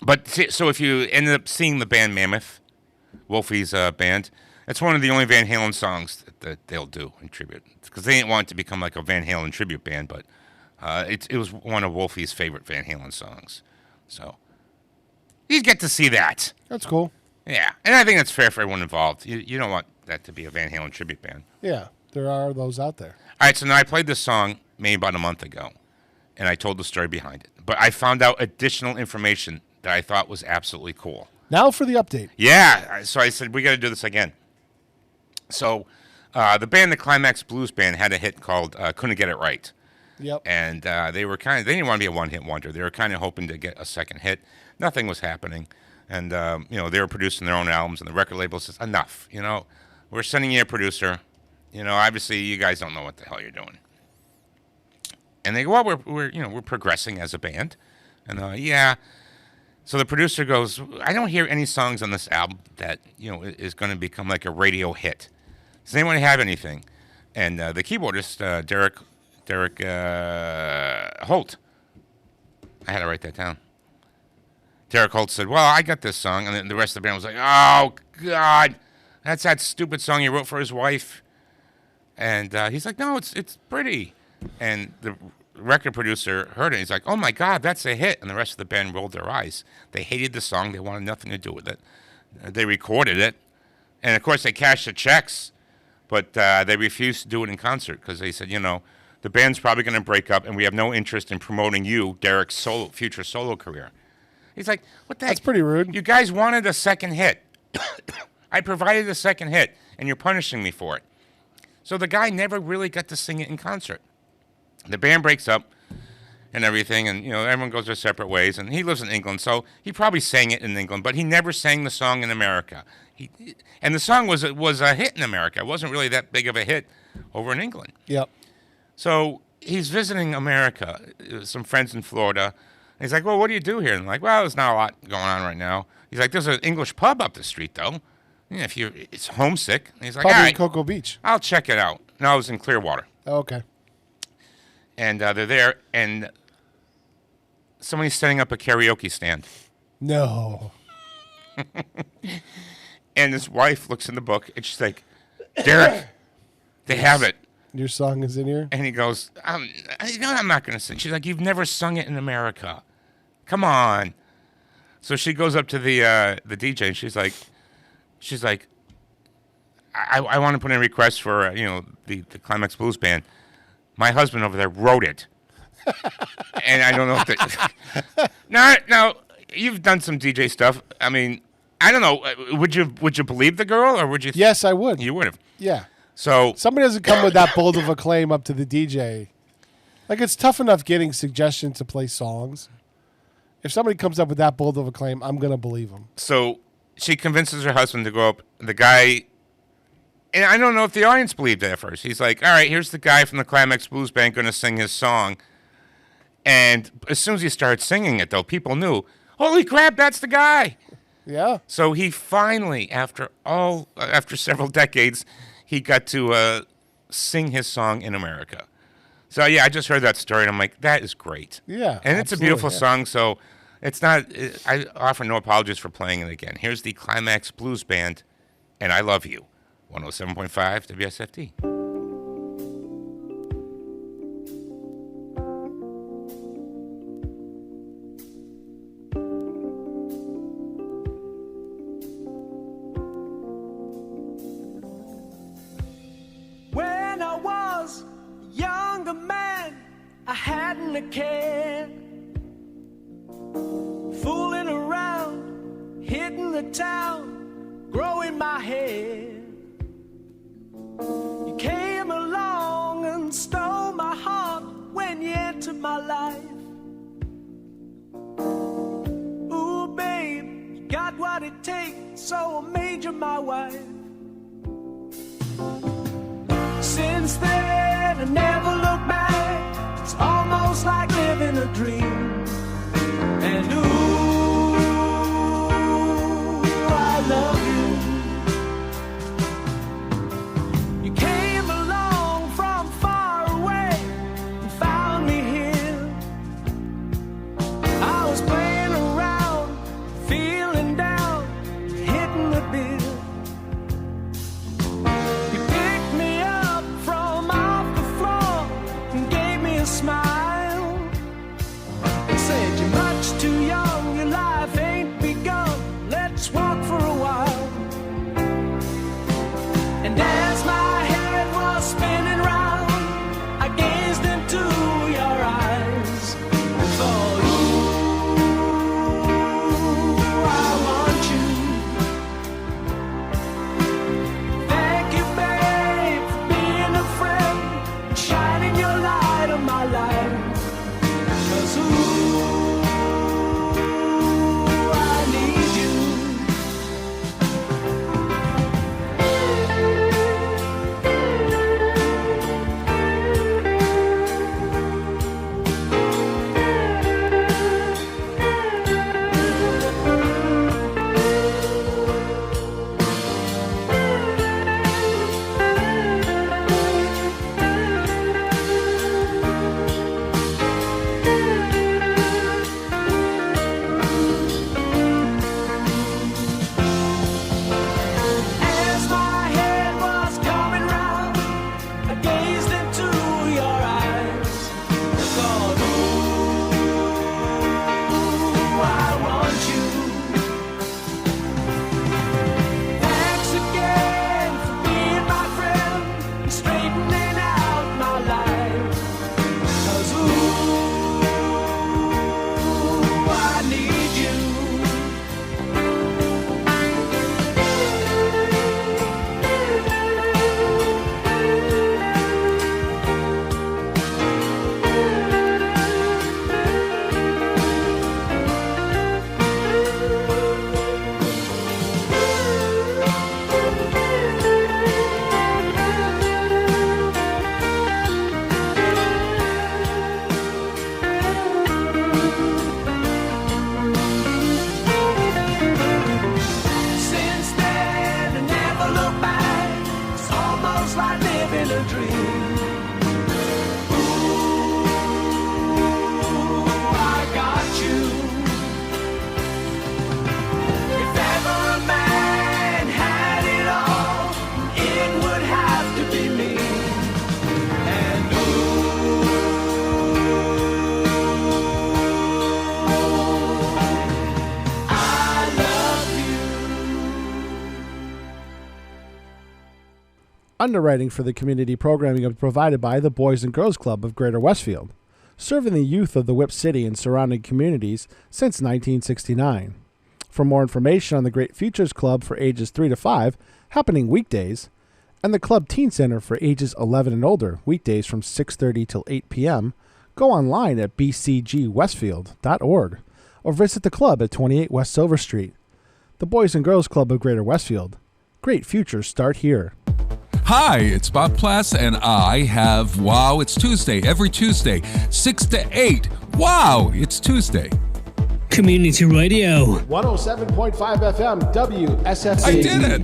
But so if you ended up seeing the band Mammoth, Wolfie's band, it's one of the only Van Halen songs that they'll do in tribute, because they didn't want it to become like a Van Halen tribute band, but it was one of Wolfie's favorite Van Halen songs. So you get to see that. That's cool. Yeah, and I think that's fair for everyone involved. You don't want that to be a Van Halen tribute band. Yeah, there are those out there. All right, so now I played this song maybe about a month ago, and I told the story behind it. But I found out additional information that I thought was absolutely cool. Now for the update. Yeah, so I said, we got to do this again. So the band, the Climax Blues Band, had a hit called Couldn't Get It Right. Yep. And they didn't want to be a one-hit wonder. They were kind of hoping to get a second hit. Nothing was happening. And, they were producing their own albums, and the record label says, enough, we're sending you a producer. Obviously you guys don't know what the hell you're doing. And they go, well, we're progressing as a band. And, yeah. So the producer goes, I don't hear any songs on this album that, is going to become like a radio hit. Does anyone have anything? And the keyboardist, Derek Holt, I had to write that down. Derek Holt said, well, I got this song. And then the rest of the band was like, oh, God, that's that stupid song he wrote for his wife. And he's like, no, it's pretty. And the record producer heard it. He's like, oh, my God, that's a hit. And the rest of the band rolled their eyes. They hated the song. They wanted nothing to do with it. They recorded it. And, of course, they cashed the checks. But they refused to do it in concert because they said, the band's probably going to break up, and we have no interest in promoting you, Derek's future solo career. He's like, what the heck? That's pretty rude. You guys wanted a second hit. I provided a second hit, and you're punishing me for it. So the guy never really got to sing it in concert. The band breaks up and everything, and, everyone goes their separate ways, and he lives in England, so he probably sang it in England, but he never sang the song in America. And the song was a hit in America. It wasn't really that big of a hit over in England. Yep. So he's visiting America, some friends in Florida. And he's like, well, what do you do here? And I'm like, well, there's not a lot going on right now. He's like, there's an English pub up the street, though. Yeah, it's homesick. And he's like, Probably all right, in Cocoa Beach. I'll check it out. No, it was in Clearwater. Oh, okay. And they're there, and somebody's setting up a karaoke stand. No. And his wife looks in the book, and she's like, Derek, they have it. Your song is in here? And he goes, I'm not going to sing. She's like, you've never sung it in America. Come on. So she goes up to the DJ, and she's like, I want to put in a request for, the Climax Blues Band. My husband over there wrote it. And I don't know if that... Now, you've done some DJ stuff. I mean, I don't know. Would you believe the girl, or would you... Yes, I would. You would have. Yeah. So somebody doesn't come with that bold of a claim up to the DJ. Like, it's tough enough getting suggestions to play songs. If somebody comes up with that bold of a claim, I'm going to believe them. So she convinces her husband to go up. The guy, and I don't know if the audience believed it at first. He's like, all right, here's the guy from the Climax Blues Band going to sing his song. And as soon as he started singing it, though, people knew, holy crap, that's the guy. Yeah. So he finally, after several decades, he got to sing his song in America. So, yeah, I just heard that story, and I'm like, that is great. Yeah, and it's a beautiful song, so It's not. I offer no apologies for playing it again. Here's the Climax Blues Band, and I Love You, 107.5 WSFD. When I was a younger man, I hadn't a care. Fooling around, hitting the town, growing my hair. You came along and stole my heart when you entered my life. Ooh, babe, you got what it takes, so I made you my wife. Since then, I never look back. It's almost like living a dream. And ooh, I love you. You came along from far away and found me here. I was playing around, feeling down, hitting the bill. You picked me up from off the floor and gave me a smile. And said, you're much too young, your life ain't begun. Let's walk for a while. And as my head was spinning round, I gazed into your eyes and thought, ooh, I want you. Thank you, babe, for being a friend, shining your light on my life. 'Cause ooh, I need you. As my head was coming round, I gazed into your eyes and thought, ooh, I want you. Thanks again for being my friend and straightening out my life. 'Cause ooh, I need you. Since then, I never look back. It's almost like living a dream. Ooh, I got you. If ever a man had it all, it would have to be me. And ooh, I love you. Underwriting for the community programming is provided by the Boys and Girls Club of Greater Westfield, serving the youth of the Whip City and surrounding communities since 1969. For more information on the Great Futures Club for ages 3 to 5, happening weekdays, and the Club Teen Center for ages 11 and older, weekdays from 6:30 till 8 p.m., go online at bcgwestfield.org or visit the club at 28 West Silver Street. The Boys and Girls Club of Greater Westfield. Great futures start here. Hi, it's Bob Plass, and I have Wow, It's Tuesday, every Tuesday, 6 to 8. Wow, it's Tuesday. Community Radio. 107.5 FM WSFD. I did it!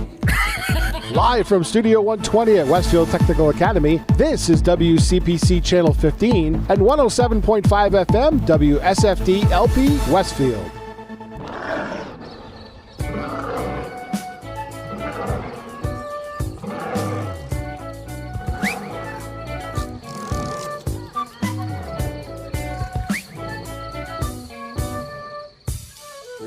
Live from Studio 120 at Westfield Technical Academy, this is WCPC Channel 15 and 107.5 FM WSFD-LP Westfield.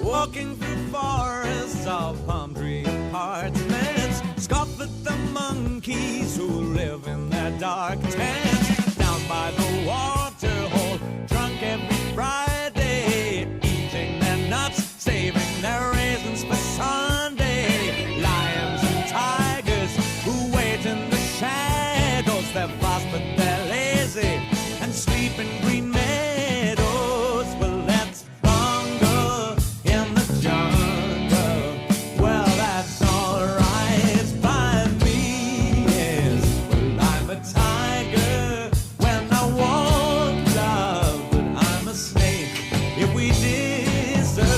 Walking through forests of palm tree apartments, scoff at the monkeys who live in their dark tents. Down by the water hole, drunk every Friday, eating their nuts, saving their raisins for Sunday. Lions and tigers who wait in the shadows, they're fast but they're lazy and sleep in green meadows. Well, let's bongo in the jungle. Well, that's alright by me. Yes, well, I'm a tiger when I want love, but I'm a snake if we disagree.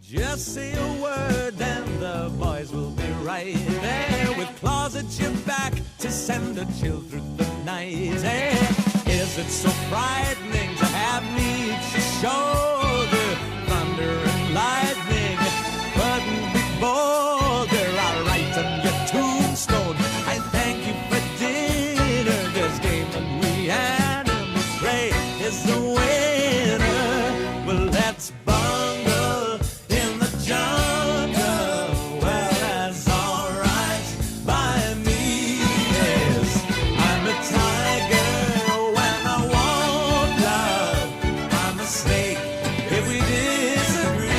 Just say a word and the boys will be right there with claws at your back to send a chill through the night. Hey, is it so frightening to have me at your shoulder? Thunder and lightning couldn't be bolder. I'll write on your tombstone, I thank you for dinner. This game that we animals play is the winner. Well, let's bungle in the jungle. Well, that's alright by me. Yes, I'm a tiger when I want love. I'm a snake if we disagree.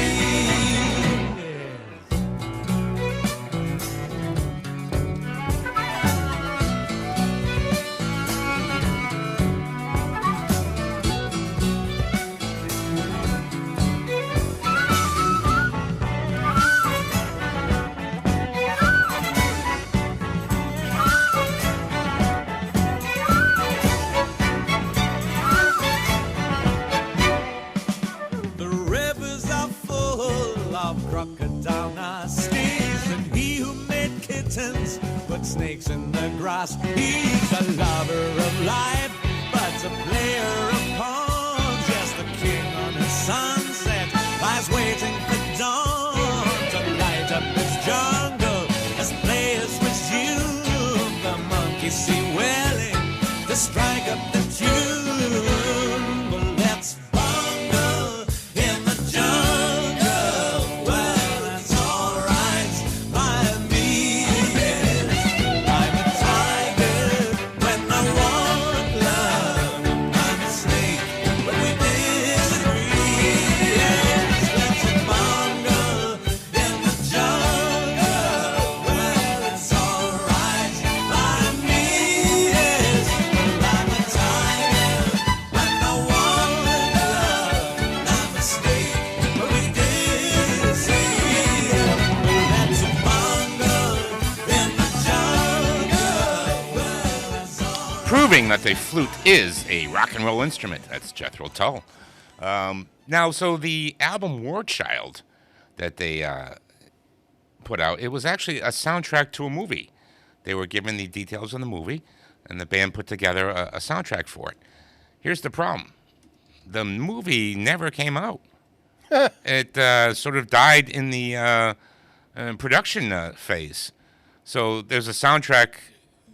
The rivers are full of crocodile nasties, and he who made kittens put snakes in the grass. He's a lover of life, but a player of pawns. Yes, the king on his sunset lies waiting for dawn to light up his jungle as players resume. The monkeys see willing to strike up the tune. Well, let's bungle in the jungle. Well, that's alright by me. Yes, I'm a tiger when I want love. I'm a snake when we disagree. Yes, let's bungle in the jungle. Well, it's alright by me. Yes, well, I'm a tiger when I want love. I'm a snake when we disagree. Well, let's bungle in the jungle. Well, that's alright. Proving that the flute is a rock and roll instrument. That's Jethro Tull. Now, so the album War Child that they put out, it was actually a soundtrack to a movie. They were given the details of the movie, and the band put together a soundtrack for it. Here's the problem. The movie never came out. It sort of died in the production phase. So there's a soundtrack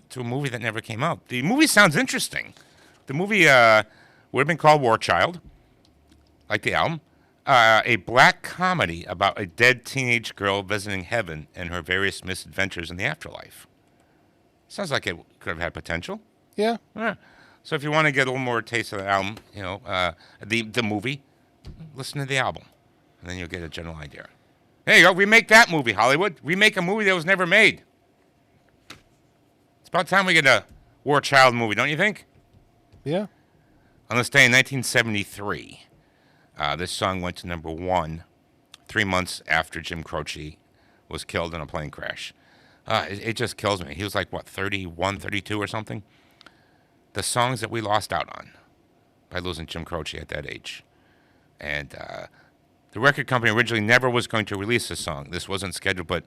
to a movie that never came out. The movie sounds interesting. The movie would have been called War Child, like the album. A black comedy about a dead teenage girl visiting heaven and her various misadventures in the afterlife. Sounds like it could have had potential. Yeah. Yeah. So if you want to get a little more taste of the album, you know, the movie, listen to the album, and then you'll get a general idea. There you go. Remake that movie, Hollywood. Remake a movie that was never made. It's about time we get a War Child movie, don't you think? Yeah. On this day in 1973, this song went to number 1 3 months after Jim Croce was killed in a plane crash. It just kills me. He was like, what, 31, 32 or something? The songs that we lost out on by losing Jim Croce at that age. And the record company originally never was going to release this song. This wasn't scheduled, but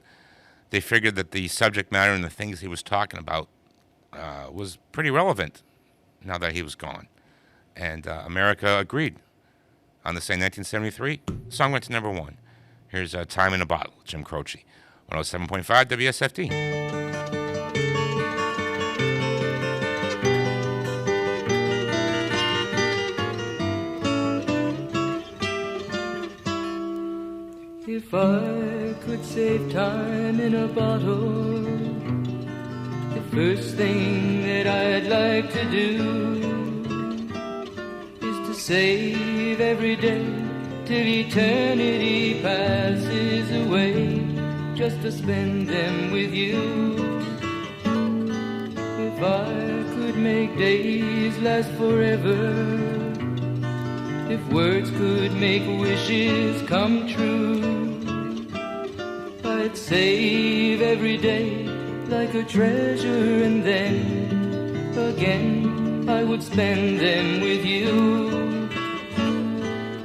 they figured that the subject matter and the things he was talking about was pretty relevant now that he was gone. And America agreed. On the same 1973, the song went to number 1. Here's Time in a Bottle, Jim Croce, 107.5 WSFD. If I could save time in a bottle, the first thing that I'd like to do is to save every day till eternity passes away, just to spend them with you. If I could make days last forever, if words could make wishes come true, I'd save every day like a treasure, and then again I would spend them with you.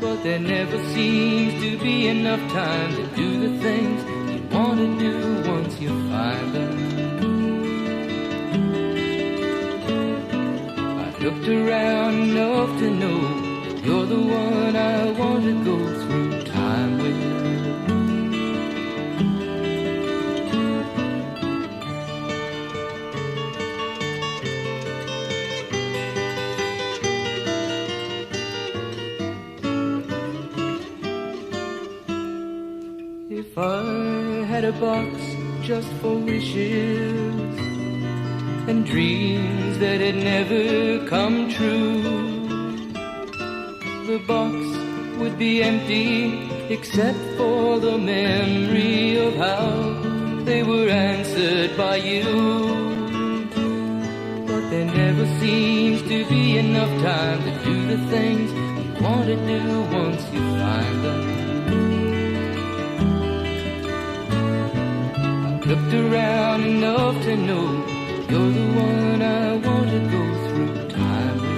But there never seems to be enough time to do the things you want to do once you find them. I've looked around enough to know you're the one I want to go through time with. If I had a box just for wishes and dreams that had never come true, the box would be empty except for the memory of how they were answered by you. But there never seems to be enough time to do the things you want to do once you find them. I've looked around enough to know you're the one I want to go through time with.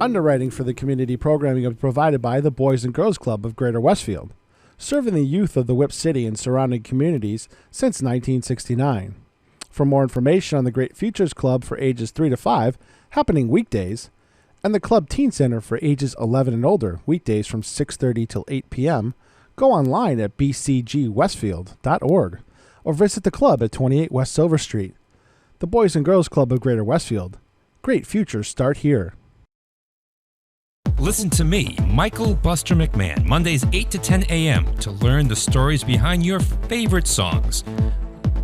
Underwriting for the community programming is provided by the Boys and Girls Club of Greater Westfield, serving the youth of the Whip City and surrounding communities since 1969. For more information on the Great Futures Club for ages 3 to 5, happening weekdays, and the Club Teen Center for ages 11 and older, weekdays from 6:30 till 8 p.m., go online at bcgwestfield.org or visit the club at 28 West Silver Street. The Boys and Girls Club of Greater Westfield. Great futures start here. Listen to me, Michael Buster McMahon, Mondays 8 to 10 a.m. to learn the stories behind your favorite songs.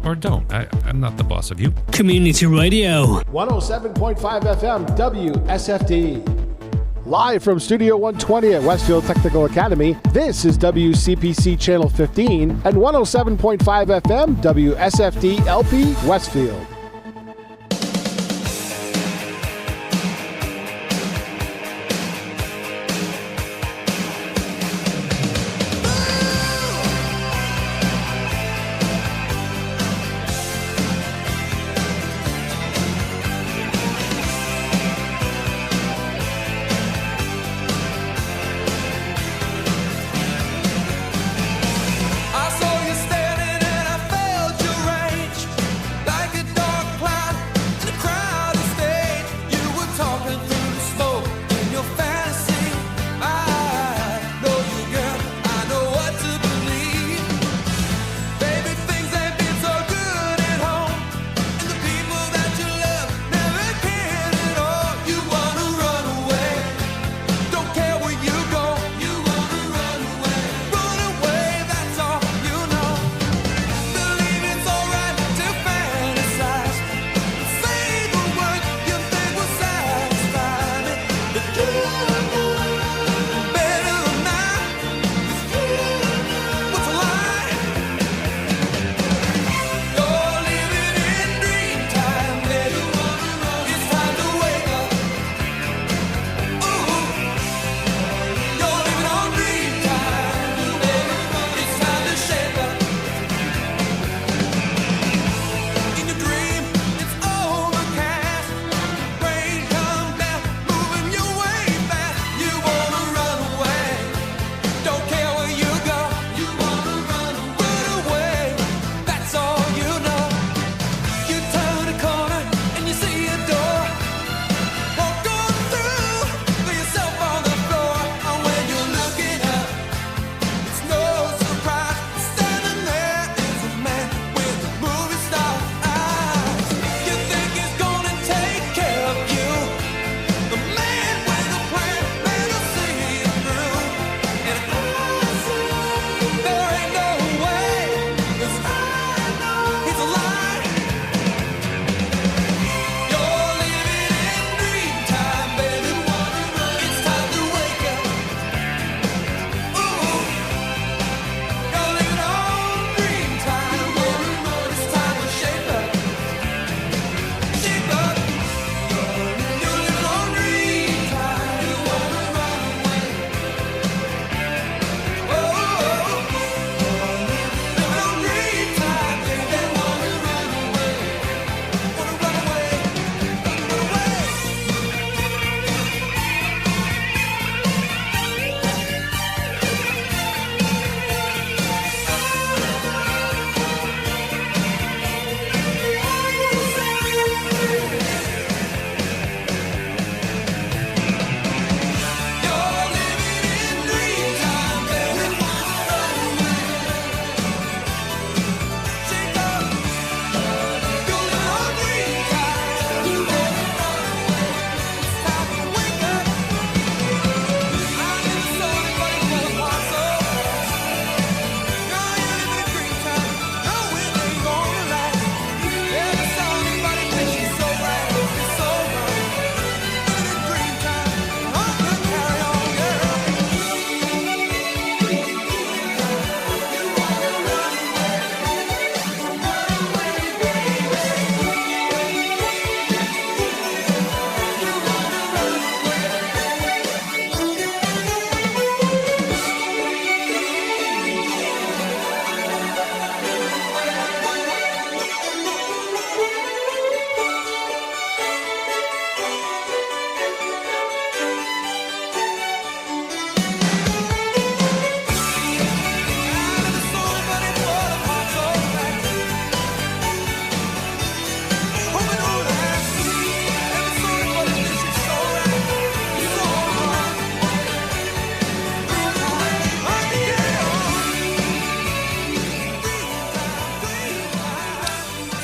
Or don't. I'm not the boss of you. Community Radio. 107.5 FM WSFD. Live from Studio 120 at Westfield Technical Academy, this is WCPC Channel 15 and 107.5 FM WSFD-LP Westfield. I saw you standing and I felt your rage, like a dog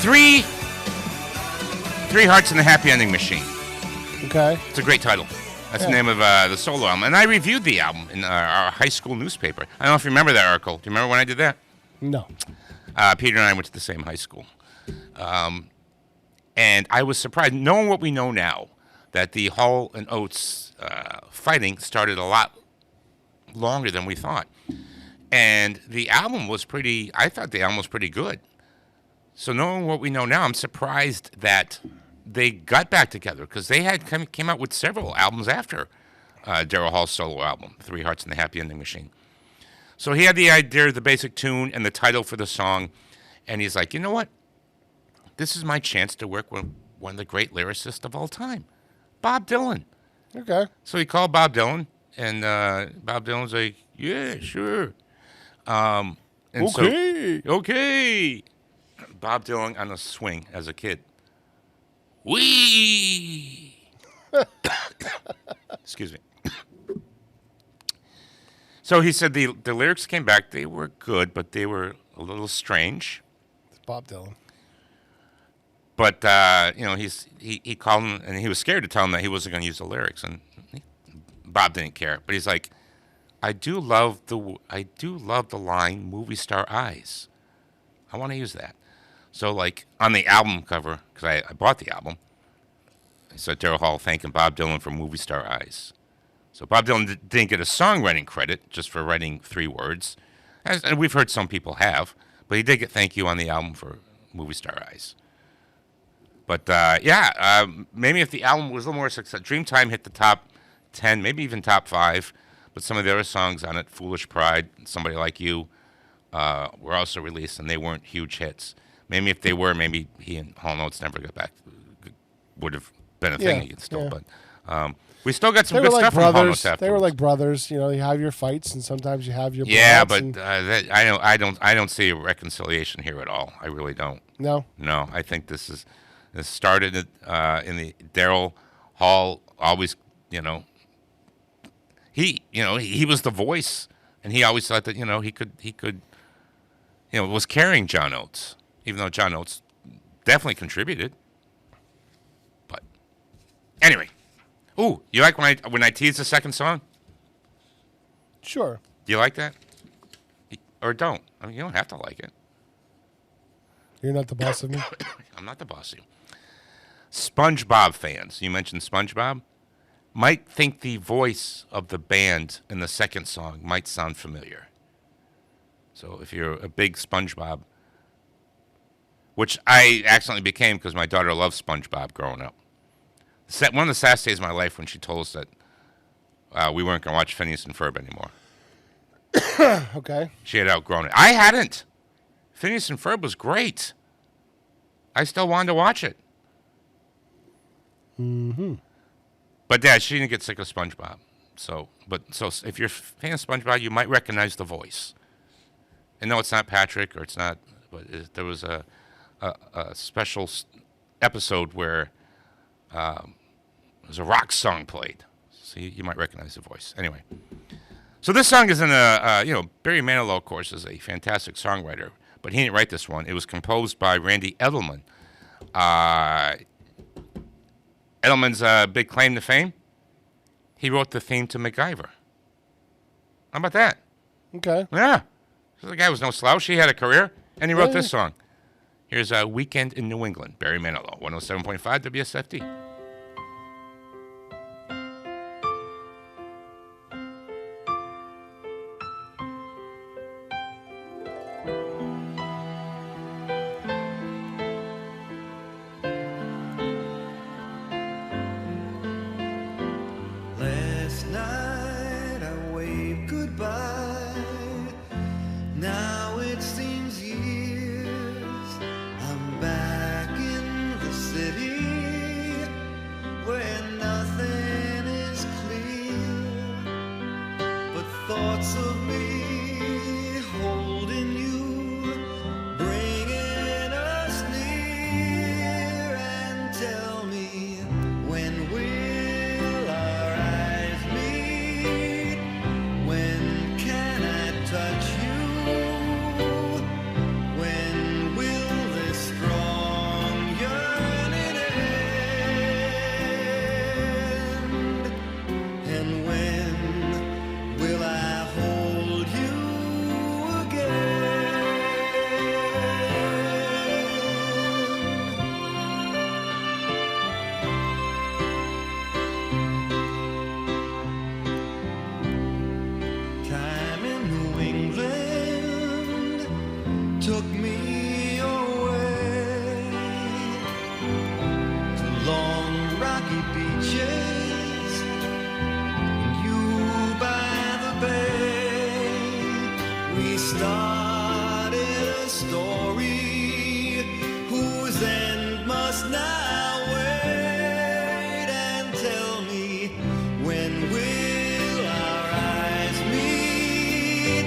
Three Hearts and the Happy Ending Machine. Okay. It's a great title. That's the name of the solo album. And I reviewed the album in our high school newspaper. I don't know if you remember that article. Do you remember when I did that? No. Peter and I went to the same high school. And I was surprised, knowing what we know now, that the Hall and Oates fighting started a lot longer than we thought. And the album was I thought the album was pretty good. So knowing what we know now, I'm surprised that they got back together, because they came out with several albums after Daryl Hall's solo album, Three Hearts and the Happy Ending Machine. So he had the idea, the basic tune, and the title for the song, and he's like, you know what? This is my chance to work with one of the great lyricists of all time, Bob Dylan. Okay. So he called Bob Dylan, and Bob Dylan's like, yeah, sure. Okay. Bob Dylan on a swing as a kid. Wee! Excuse me. So he said the lyrics came back. They were good, but they were a little strange. It's Bob Dylan. But, he called him, and he was scared to tell him that he wasn't going to use the lyrics. And Bob didn't care. But he's like, I do love the line "movie star eyes." I want to use that. So, like, on the album cover, because I bought the album, I said Daryl Hall thanking Bob Dylan for "Movie Star Eyes." So Bob Dylan didn't get a songwriting credit just for writing 3 words, and we've heard some people have, but he did get thank you on the album for "Movie Star Eyes." But, maybe if the album was a little more successful, Dreamtime hit the top 10, maybe even top 5, but some of the other songs on it, Foolish Pride, Somebody Like You, were also released, and they weren't huge hits. Maybe if they were, maybe he and Hall & Oates never got back, would have been a thing again still. But we still got some good stuff from Hall & Oates afterwards. They were like brothers. You know, you have your fights, and sometimes you have your I don't see a reconciliation here at all. I really don't. No? No, I think this started in the Daryl Hall always, he was the voice, and he always thought that, he could was carrying John Oates. Even though John Oates definitely contributed. But anyway. Ooh, you like when I tease the second song? Sure. Do you like that? Or don't? I mean, you don't have to like it. You're not the boss of me? I'm not the boss of you. SpongeBob fans, you mentioned SpongeBob, might think the voice of the band in the second song might sound familiar. So if you're a big SpongeBob, which I accidentally became because my daughter loved SpongeBob growing up. One of the saddest days of my life when she told us that we weren't going to watch Phineas and Ferb anymore. Okay. She had outgrown it. I hadn't. Phineas and Ferb was great. I still wanted to watch it. Mm-hmm. But Dad, she didn't get sick of SpongeBob. So if you're a fan of SpongeBob, you might recognize the voice. And no, it's not Patrick, or it's not. But there was a special episode where there's a rock song played, so you might recognize the voice. Anyway, so this song is in Barry Manilow, of course, is a fantastic songwriter, but he didn't write this one. It was composed by Randy Edelman. Edelman's big claim to fame, he wrote the theme to MacGyver. How about that? Okay. Yeah. So the guy was no slouch. He had a career, and he wrote this song. Here's a Weekend in New England, Barry Manilow, 107.5 WSFD. Last night I waved goodbye. Now it seems years. I'm back in the city. took me away to long rocky beaches, and you by the bay. We started a story whose end must now wait. And tell me, when will our eyes meet?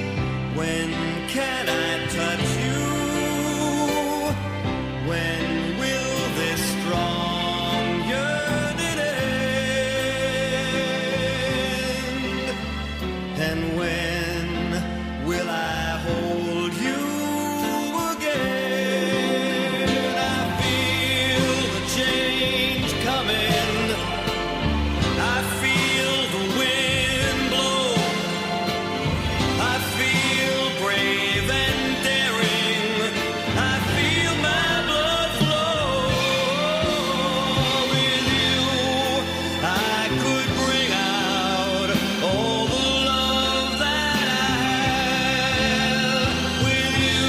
When can I touch you? When will this strong yearning end? And when will I hold you again? I feel the change coming. I feel the wind blow. I feel brave and daring. I feel my blood flow. With you, I could bring out all the love that I have. With you,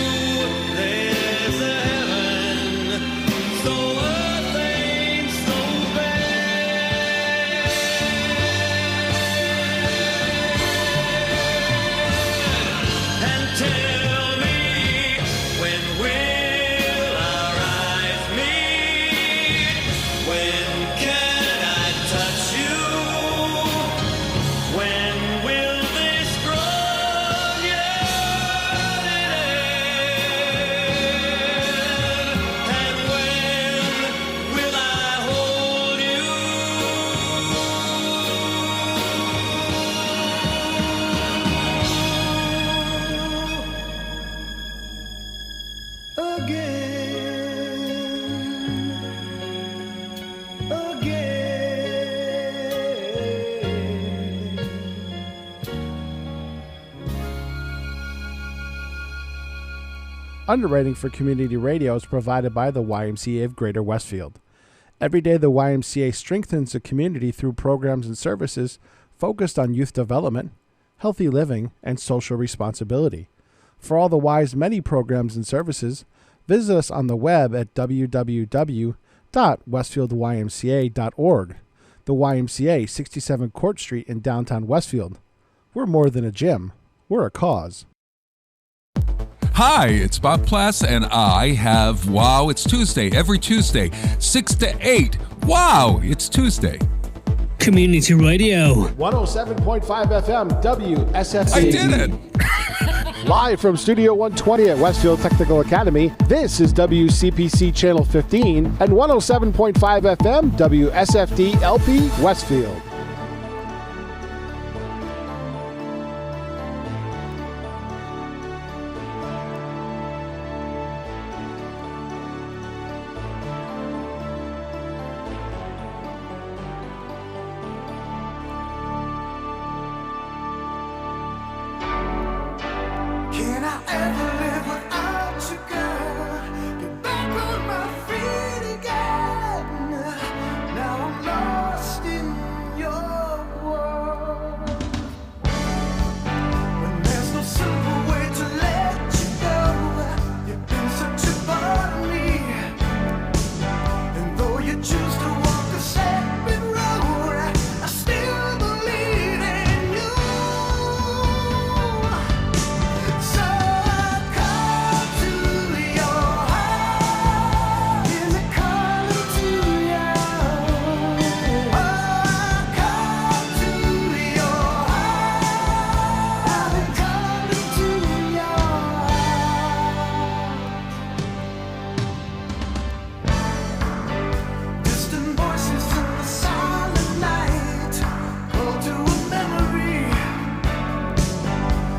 there's a heaven, so earth ain't so and tell me, when will our eyes meet? When can I touch you? When will this strong yearning end? And when will I hold you Underwriting for community radio is provided by the YMCA of Greater Westfield. Every day, the YMCA strengthens the community through programs and services focused on youth development, healthy living, and social responsibility. For all the Y's many programs and services, visit us on the web at www.westfieldymca.org. The YMCA, 67 Court Street in downtown Westfield. We're more than a gym. We're a cause. Hi, it's Bob Plass, and I have Wow, It's Tuesday every Tuesday, 6 to 8. Wow, it's Tuesday. Community Radio. 107.5 FM, WSFD. I did it! Live from Studio 120 at Westfield Technical Academy, this is WCPC Channel 15 and 107.5 FM, WSFD-LP, Westfield. Can I ever live without you, girl? Get back on my feet again. Now I'm lost in your world. When there's no simple way to let you go, you've been such a part of me. And though you choose to walk a separate road, I still believe in you. So I call to your heart. Is it calling to you? Oh, I call to your heart. I've been calling to your heart. Distant voices in the silent night call to a memory.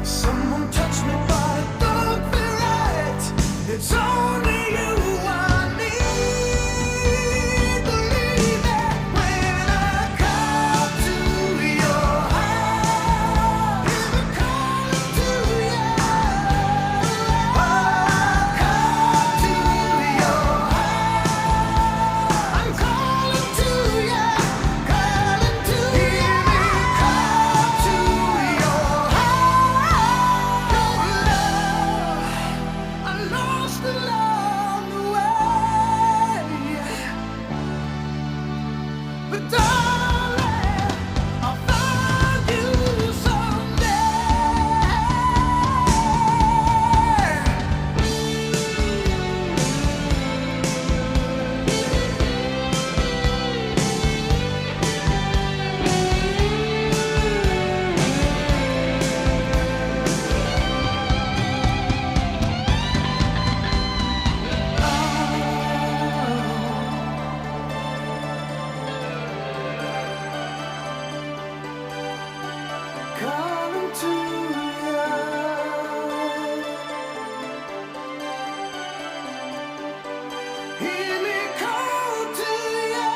Someone touched me, but it don't feel right. It's only you I need. Believe it when I call to your heart. Is it calling to you? Oh, I call to your heart. I'm calling to you, calling to you. Call to your heart. Your love, I know Hear me call to you.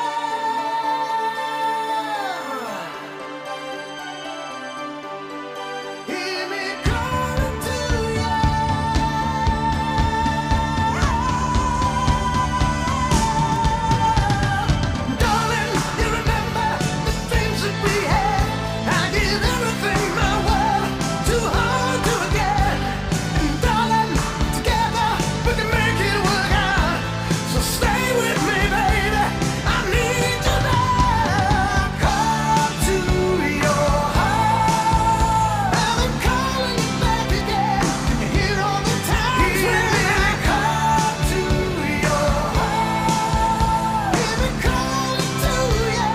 Hear me calling to you. Darling, you remember the dreams that we had. I give everything my world to hold you again. And darling, together we can make it work out. So stay with me, baby. I need you now. Call to your heart. I'm calling you back again. You hear all the times when I call to your heart. Hear me calling to you,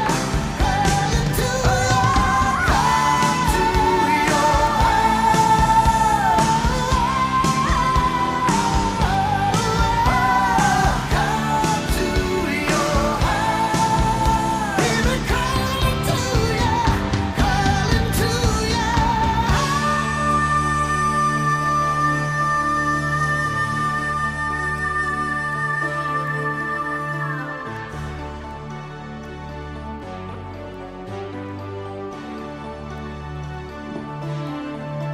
calling to you. Call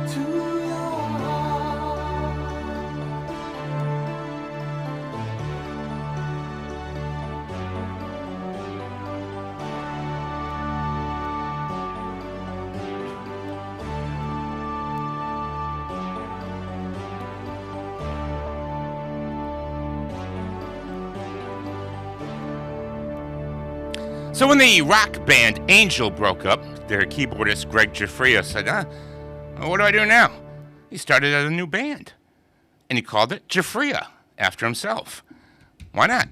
to your So when the rock band Angel broke up, their keyboardist Greg Giuffria said, well, what do I do now? He started a new band, and he called it Giuffria, after himself. Why not?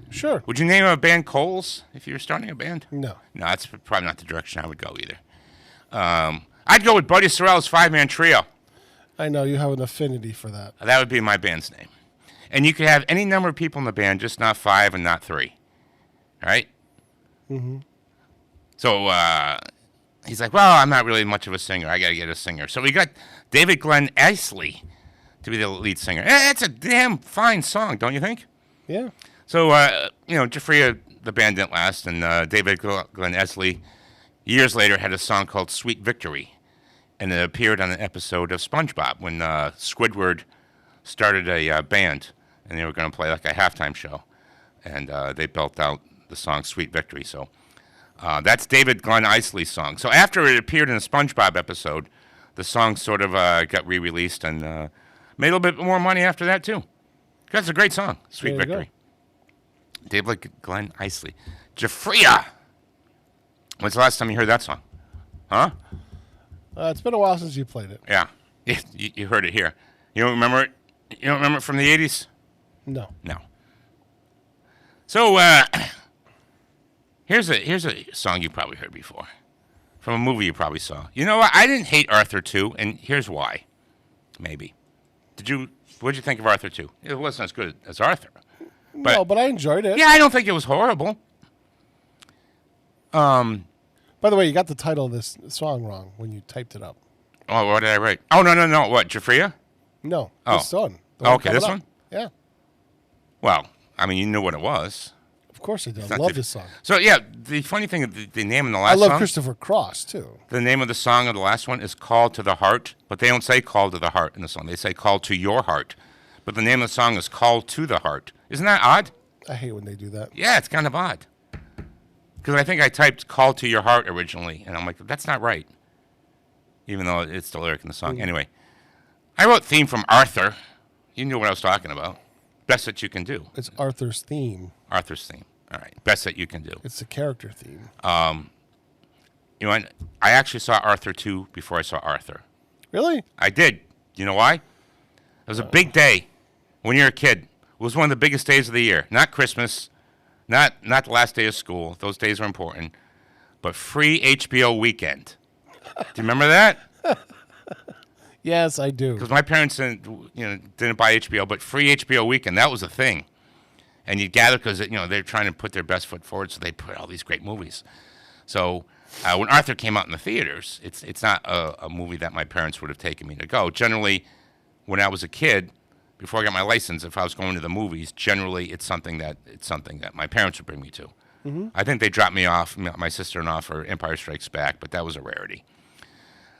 Sure. Would you name a band Coles if you were starting a band? No. No, that's probably not the direction I would go either. I'd go with Buddy Sorrell's five-man trio. I know you have an affinity for that. That would be my band's name. And you could have any number of people in the band, just not 5 and not 3. All right? Mm-hmm. So he's like, well, I'm not really much of a singer. I got to get a singer. So we got David Glenn Eisley to be the lead singer. That's a damn fine song, don't you think? Yeah. So, Giuffria, the band didn't last, and David Glenn Eisley, years later, had a song called Sweet Victory, and it appeared on an episode of SpongeBob when Squidward started a band, and they were going to play like a halftime show, and they built out the song Sweet Victory. So that's David Glenn Eisley's song. So after it appeared in a SpongeBob episode, the song sort of got re-released and made a little bit more money after that, too. That's a great song, Sweet Victory. David Glenn Eisley. Giuffria. When's the last time you heard that song? Huh? It's been a while since you played it. Yeah. You heard it here. You don't remember it? You don't remember it from the 80s? No. No. So, here's a song you probably heard before. From a movie you probably saw. You know what? I didn't hate Arthur 2, and here's why. Maybe. What'd you think of Arthur 2? It wasn't as good as Arthur. But I enjoyed it. Yeah, I don't think it was horrible. By the way, you got the title of this song wrong when you typed it up. Oh, what did I write? Oh, no. What, Giuffria? No, Oh. this one. Okay, this one? Yeah. Well, I mean, you knew what it was. Of course I did. It's I not love diff- this song. So, yeah, the funny thing, the name of the last I love song, Christopher Cross, too. the name of the song of the last one is Call to the Heart, but they don't say Call to the Heart in the song. They say Call to Your Heart. But the name of the song is Call to the Heart. Isn't that odd? I hate when they do that. Yeah, it's kind of odd. Because I think I typed Call to Your Heart originally, and I'm like, that's not right. Even though it's the lyric in the song. Anyway, I wrote theme from Arthur. You knew what I was talking about. Best that you can do. It's Arthur's theme. Arthur's theme. All right. Best that you can do. It's the character theme. You know, I actually saw Arthur 2 before I saw Arthur. Really? I did. You know why? It was a big day when you're a kid. It was one of the biggest days of the year. Not Christmas, not the last day of school. Those days are important. But free HBO weekend. Do you remember that? Yes, I do. Because my parents didn't buy HBO, but free HBO weekend, that was a thing. And you'd gather because they're trying to put their best foot forward, so they put all these great movies. So when Arthur came out in the theaters, it's not a movie that my parents would have taken me to go. Generally, when I was a kid, before I got my license, if I was going to the movies, generally it's something that my parents would bring me to. Mhm. I think they dropped me off, my sister-in-law, for Empire Strikes Back, but that was a rarity.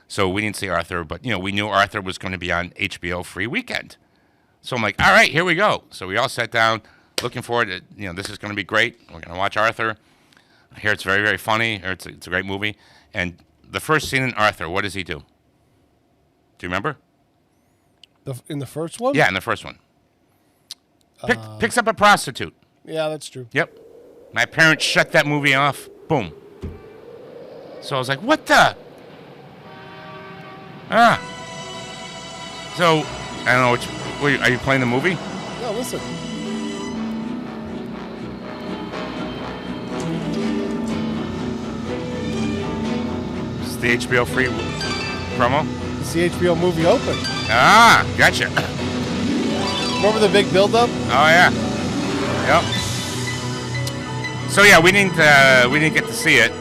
So we didn't see Arthur, but we knew Arthur was going to be on HBO free weekend. So I'm like, all right, here we go. So we all sat down, looking forward to, this is going to be great. We're going to watch Arthur. I hear it's very, very funny. I hear it's a great movie. And the first scene in Arthur, what does he do? Do you remember? In the first one? Yeah, in the first one. Picks up a prostitute. Yeah, that's true. Yep. My parents shut that movie off. Boom. So I was like, what the? So, I don't know, are you playing the movie? No, listen. It's the HBO free promo? It's the HBO movie open. Gotcha. Remember the big build-up? Oh, yeah. Yep. So, yeah, we didn't get to see it.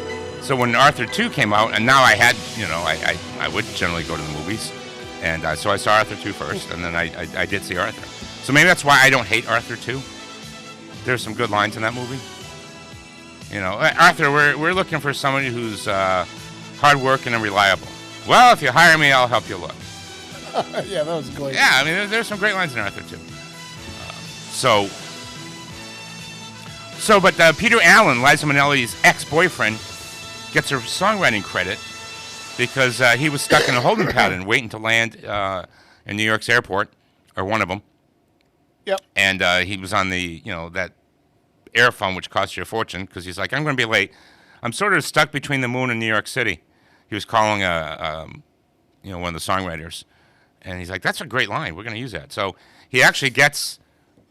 So when Arthur 2 came out, and now I had, I would generally go to the movies. And so I saw Arthur 2 first, and then I did see Arthur. So maybe that's why I don't hate Arthur 2. There's some good lines in that movie. Arthur, we're looking for somebody who's hardworking and reliable. Well, if you hire me, I'll help you look. Yeah, that was great. Yeah, I mean, there's some great lines in Arthur 2. But Peter Allen, Liza Minnelli's ex-boyfriend, gets her songwriting credit because he was stuck in a holding pattern waiting to land in New York's airport, or one of them. Yep. And he was on the, that air phone, which costs you a fortune, because he's like, I'm going to be late. I'm sort of stuck between the moon and New York City. He was calling one of the songwriters. And he's like, that's a great line. We're going to use that. So he actually gets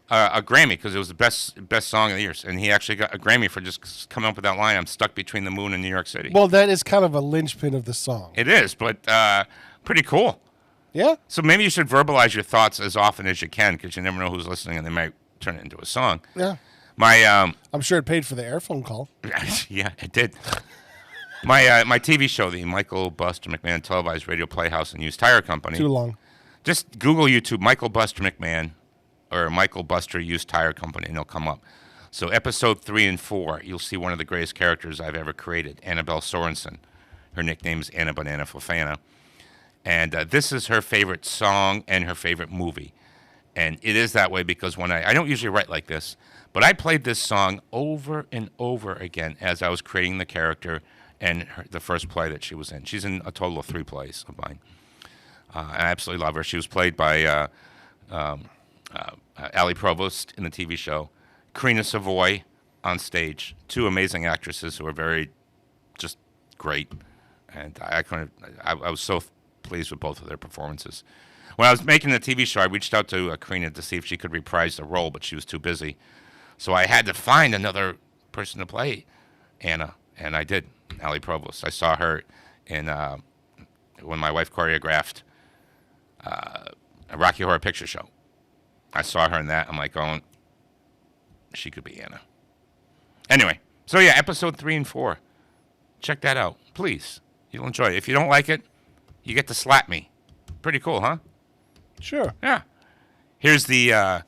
a Grammy because it was the best song of the year. And he actually got a Grammy for just coming up with that line, I'm stuck between the moon and New York City. Well, that is kind of a linchpin of the song. It is, but pretty cool. Yeah. So maybe you should verbalize your thoughts as often as you can, because you never know who's listening and they might turn it into a song. Yeah. I'm sure it paid for the airphone call. Yeah, it did. My TV show, the Michael Buster McMahon Televised Radio Playhouse and Used Tire Company. Too long. Just Google YouTube Michael Buster McMahon or Michael Buster Used Tire Company, and it'll come up. So episode 3 and 4, you'll see one of the greatest characters I've ever created, Annabelle Sorensen. Her nickname is Anna Banana Fofana. And this is her favorite song and her favorite movie. And it is that way because when I don't usually write like this, but I played this song over and over again as I was creating the character and the first play that she was in. She's in a total of 3 plays of mine. I absolutely love her. She was played by Ali Provost in the TV show, Karina Savoy on stage, 2 amazing actresses who are very just great. And I was so pleased with both of their performances. When I was making the TV show, I reached out to Karina to see if she could reprise the role, but she was too busy. So I had to find another person to play Anna, and I did, Ali Provost. I saw her in when my wife choreographed a Rocky Horror Picture Show. I saw her in that. I'm like, oh, she could be Anna. Anyway, so yeah, episode 3 and 4. Check that out, please. You'll enjoy it. If you don't like it, you get to slap me. Pretty cool, huh? Sure. Yeah. Here's the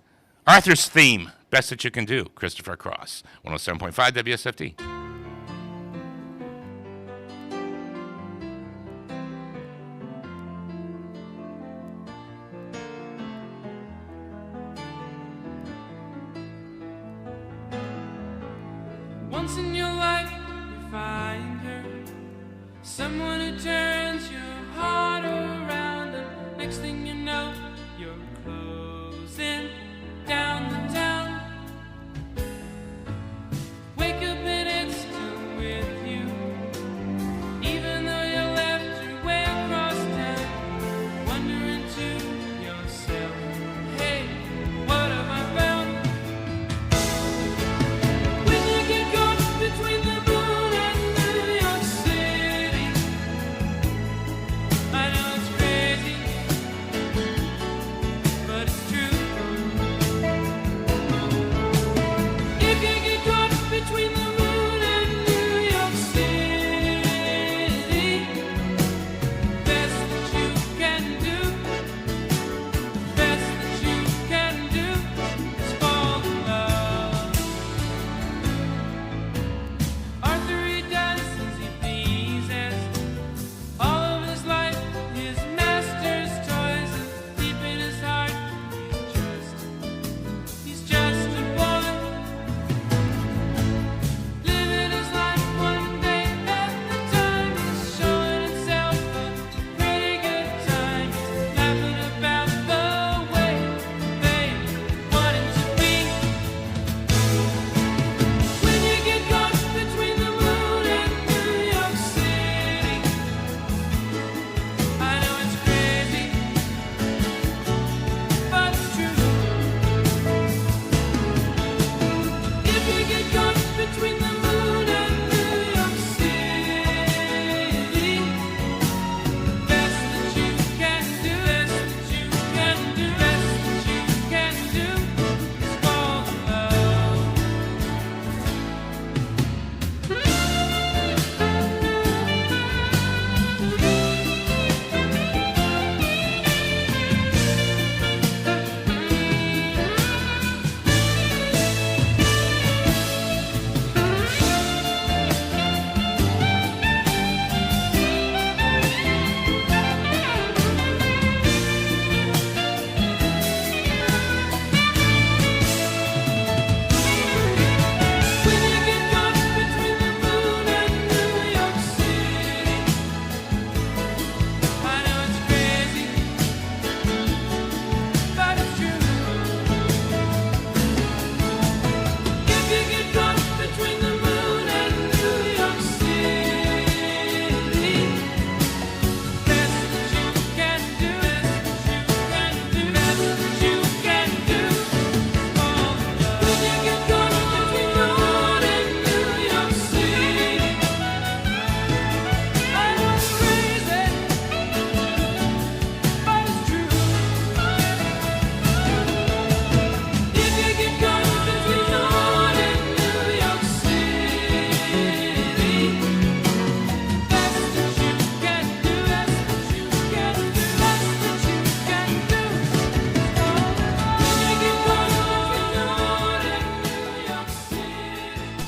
Arthur's theme, Best That You Can Do, Christopher Cross, 107.5 WSFD. Once in your life, you find her, someone who turns your heart around, and next thing you know, you're closing down the town. Wake up and it's still with you, even though you left your way across town, wondering to yourself, hey, what have I found? Between the moon and New York City, I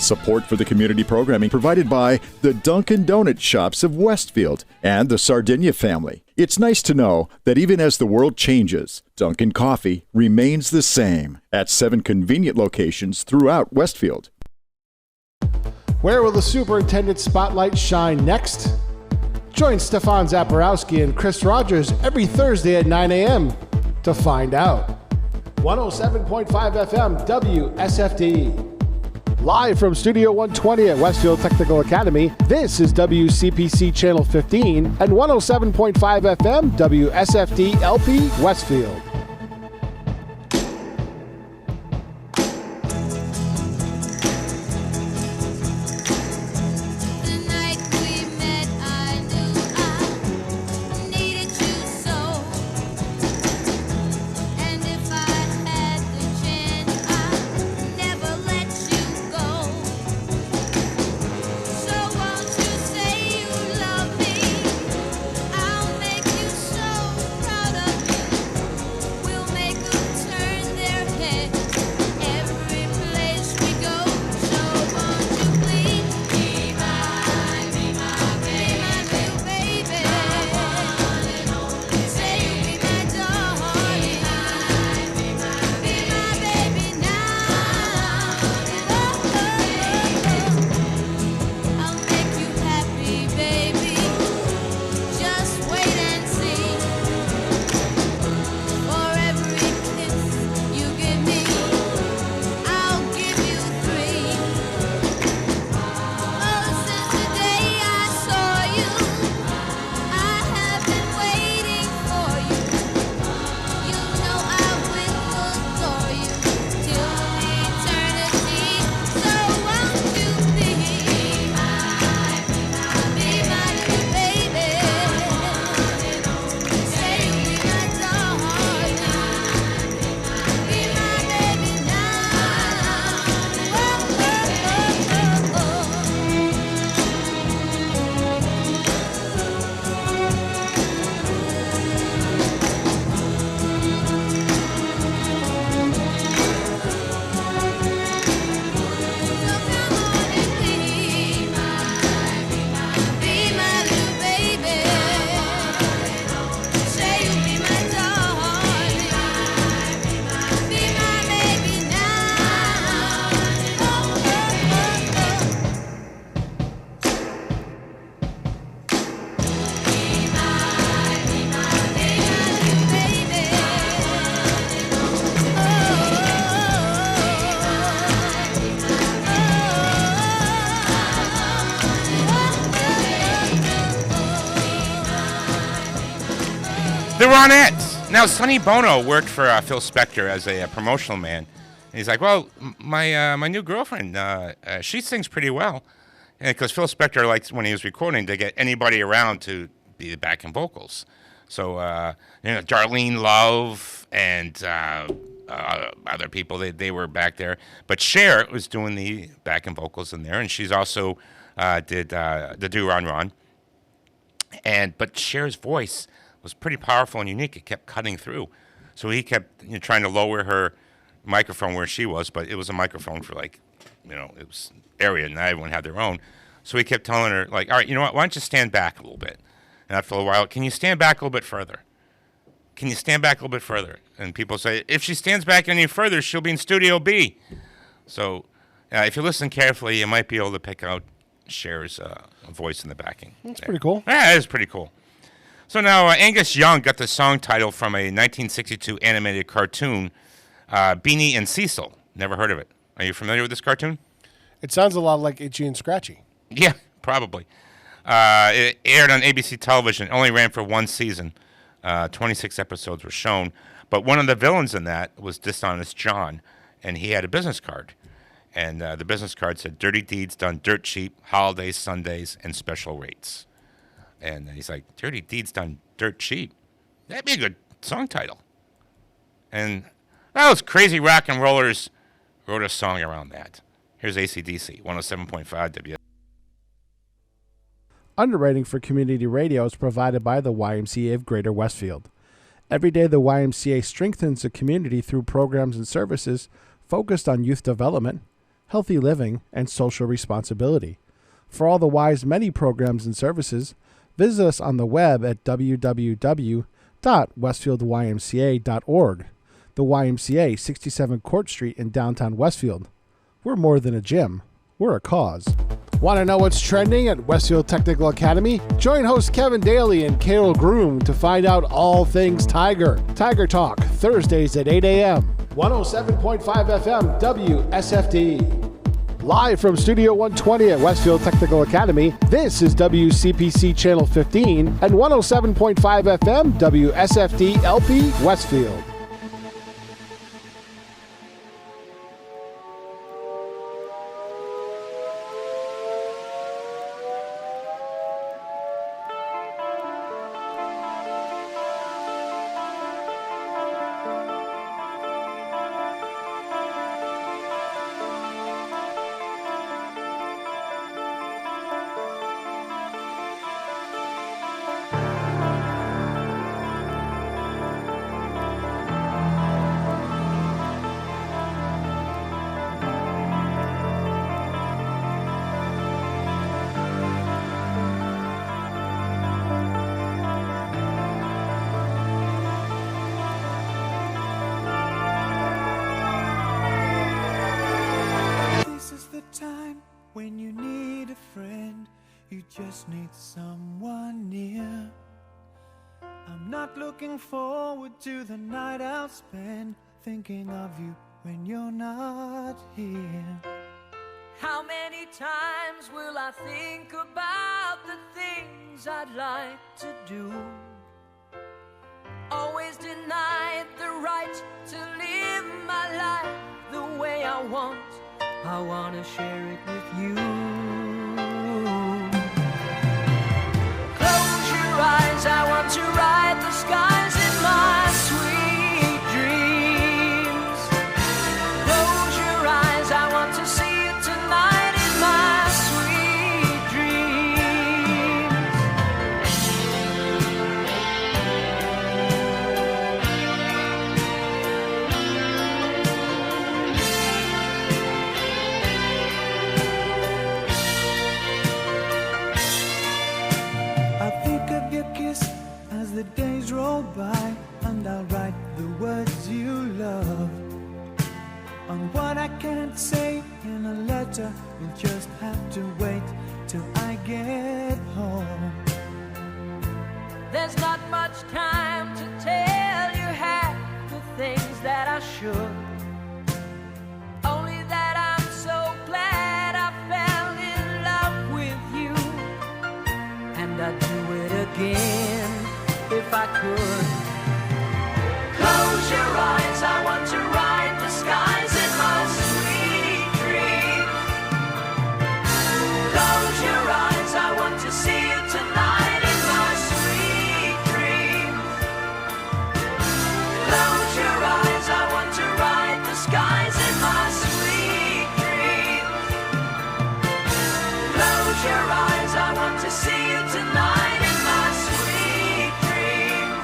Support for the community programming provided by the Dunkin' Donut Shops of Westfield and the Sardinia family. It's nice to know that even as the world changes, Dunkin' Coffee remains the same at 7 convenient locations throughout Westfield. Where will the superintendent spotlight shine next? Join Stefan Zaporowski and Chris Rogers every Thursday at 9 a.m. to find out. 107.5 FM WSFD. Live from Studio 120 at Westfield Technical Academy, this is WCPC Channel 15 and 107.5 FM WSFD-LP Westfield. The Ronettes. Now, Sonny Bono worked for Phil Spector as a promotional man. And he's like, well, my new girlfriend, she sings pretty well. Because Phil Spector likes, when he was recording, to get anybody around to be the backing vocals. So, Darlene Love and other people, they were back there. But Cher was doing the backing vocals in there. And she's also did the Do Ron Ron. But Cher's voice was pretty powerful and unique. It kept cutting through. So he kept trying to lower her microphone where she was, but it was a microphone for it was area, and everyone had their own. So he kept telling her, all right, you know what, why don't you stand back a little bit? And after a while, can you stand back a little bit further? Can you stand back a little bit further? And people say, if she stands back any further, she'll be in Studio B. So if you listen carefully, you might be able to pick out Cher's voice in the backing. That's pretty cool. Yeah, it is pretty cool. So now Angus Young got the song title from a 1962 animated cartoon, Beanie and Cecil. Never heard of it. Are you familiar with this cartoon? It sounds a lot like Itchy and Scratchy. Yeah, probably. It aired on ABC television. It only ran for one season. 26 episodes were shown. But one of the villains in that was Dishonest John, and he had a business card. And the business card said, dirty deeds done dirt cheap, holidays, Sundays, and special rates. And he's like, dirty deeds done dirt cheap. That'd be a good song title. And those crazy rock and rollers wrote a song around that. Here's AC/DC, 107.5 W. Underwriting for community radio is provided by the YMCA of Greater Westfield. Every day, the YMCA strengthens the community through programs and services focused on youth development, healthy living, and social responsibility. For all the Y's many programs and services, visit us on the web at www.westfieldymca.org. The YMCA, 67 Court Street in downtown Westfield. We're more than a gym. We're a cause. Want to know what's trending at Westfield Technical Academy? Join host Kevin Daly and Carol Groom to find out all things Tiger. Tiger Talk, Thursdays at 8 a.m. 107.5 FM WSFD. Live from Studio 120 at Westfield Technical Academy, this is WCPC Channel 15 and 107.5 FM WSFD-LP Westfield. Time when you need a friend, you just need someone near. I'm not looking forward to the night I'll spend thinking of you when you're not here. How many times will I think about the things I'd like to do? Always denied the right to live my life the way I want. I wanna share it with you. Close your eyes, I want to ride the skies in my sweet dreams. Close your eyes, I want to see you tonight in my sweet dreams. As the days roll by, and I'll write the words you love. On what I can't say in a letter, you'll just have to wait till I get home. There's not much time to tell you half the things that I should. Only that I'm so glad I fell in love with you, and I'd do it again if I could. Close your eyes, I want to ride the skies in my sweet dreams. Close your eyes, I want to see you tonight in my sweet dreams. Close your eyes, I want to ride the skies in my sweet dreams. Close your eyes, I want to see you tonight in my sweet dreams.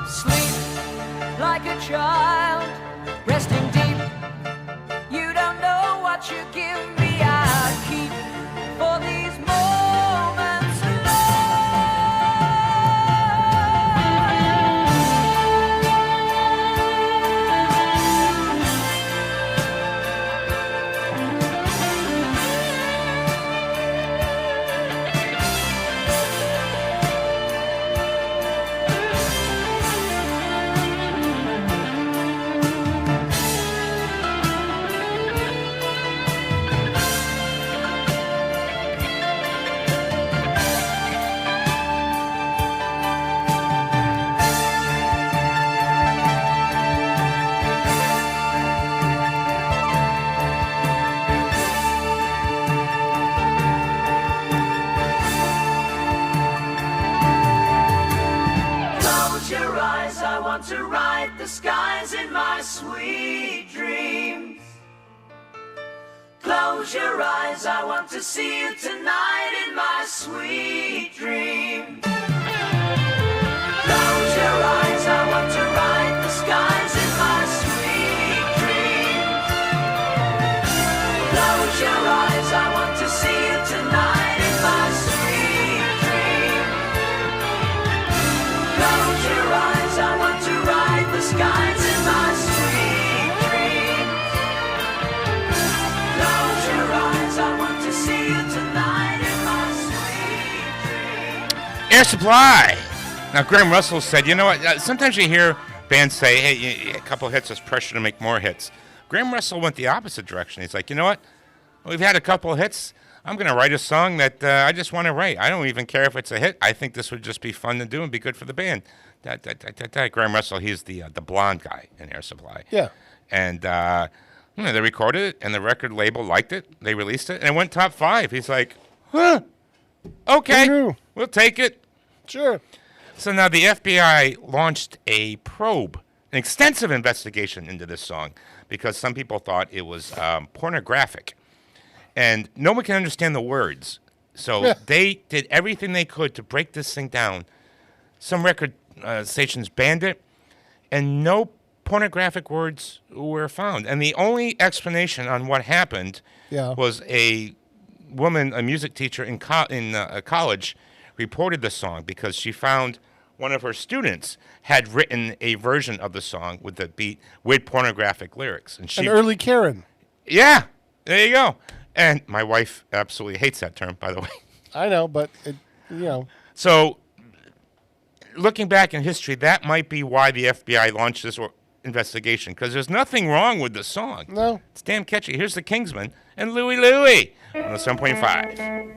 Sleep like a child, resting deep. You don't know what you give me, I keep for these moments Close your eyes, I want to see you tonight in my sweet dream. Close your eyes, I want to ride the skies in my sweet dream. Close your eyes, I want to see you tonight in my sweet dream. Close your eyes, I want to ride the skies in my sweet dream. Close your eyes, I want to see you tonight in my sweet dream. Air Supply. Now, Graham Russell said, you know what, sometimes you hear bands say, hey, a couple hits, there's pressure to make more hits. Graham Russell went the opposite direction. He's like, you know what, we've had a couple of hits. I'm going to write a song that I just want to write. I don't even care if it's a hit. I think this would just be fun to do and be good for the band. Graham Russell, he's the blonde guy in Air Supply. Yeah. And they recorded it, and the record label liked it. They released it, and it went top 5. He's like, huh, okay, we'll take it. Sure. So now the FBI launched a probe, an extensive investigation into this song, because some people thought it was pornographic. And no one can understand the words. So they did everything they could to break this thing down. Some record stations banned it, and no pornographic words were found. And the only explanation on what happened was a woman, a music teacher in college, reported the song because she found one of her students had written a version of the song with the beat with pornographic lyrics. And An early Karen. Yeah, there you go. And my wife absolutely hates that term, by the way. I know, but, you know. So, looking back in history, that might be why the FBI launched this investigation, because there's nothing wrong with the song. No. It's damn catchy. Here's the Kingsmen and Louie Louie on the 7.5.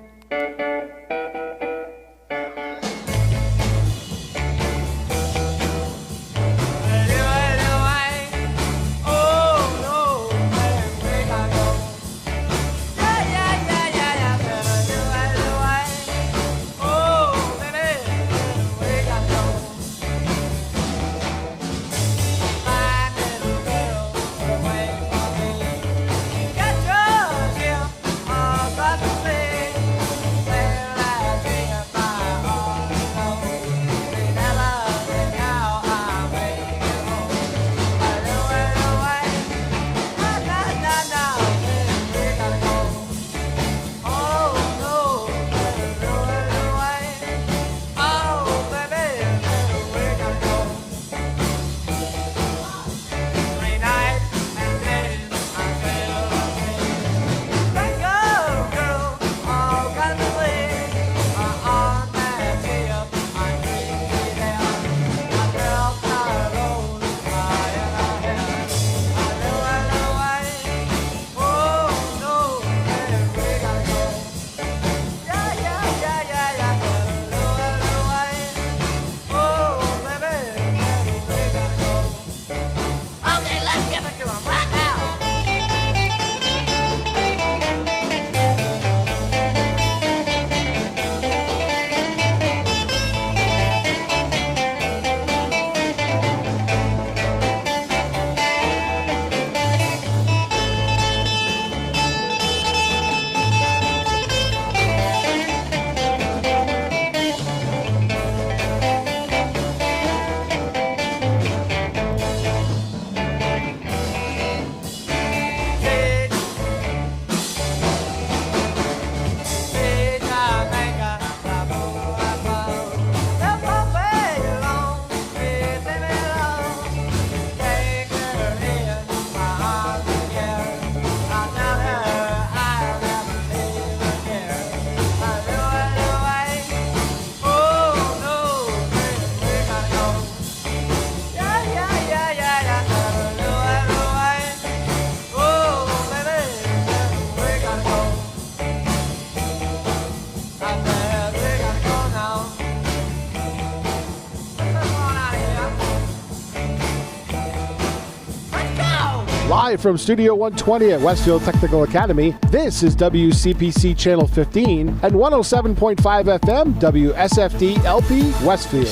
Live from Studio 120 at Westfield Technical Academy, this is WCPC Channel 15 and 107.5 FM WSFD-LP Westfield.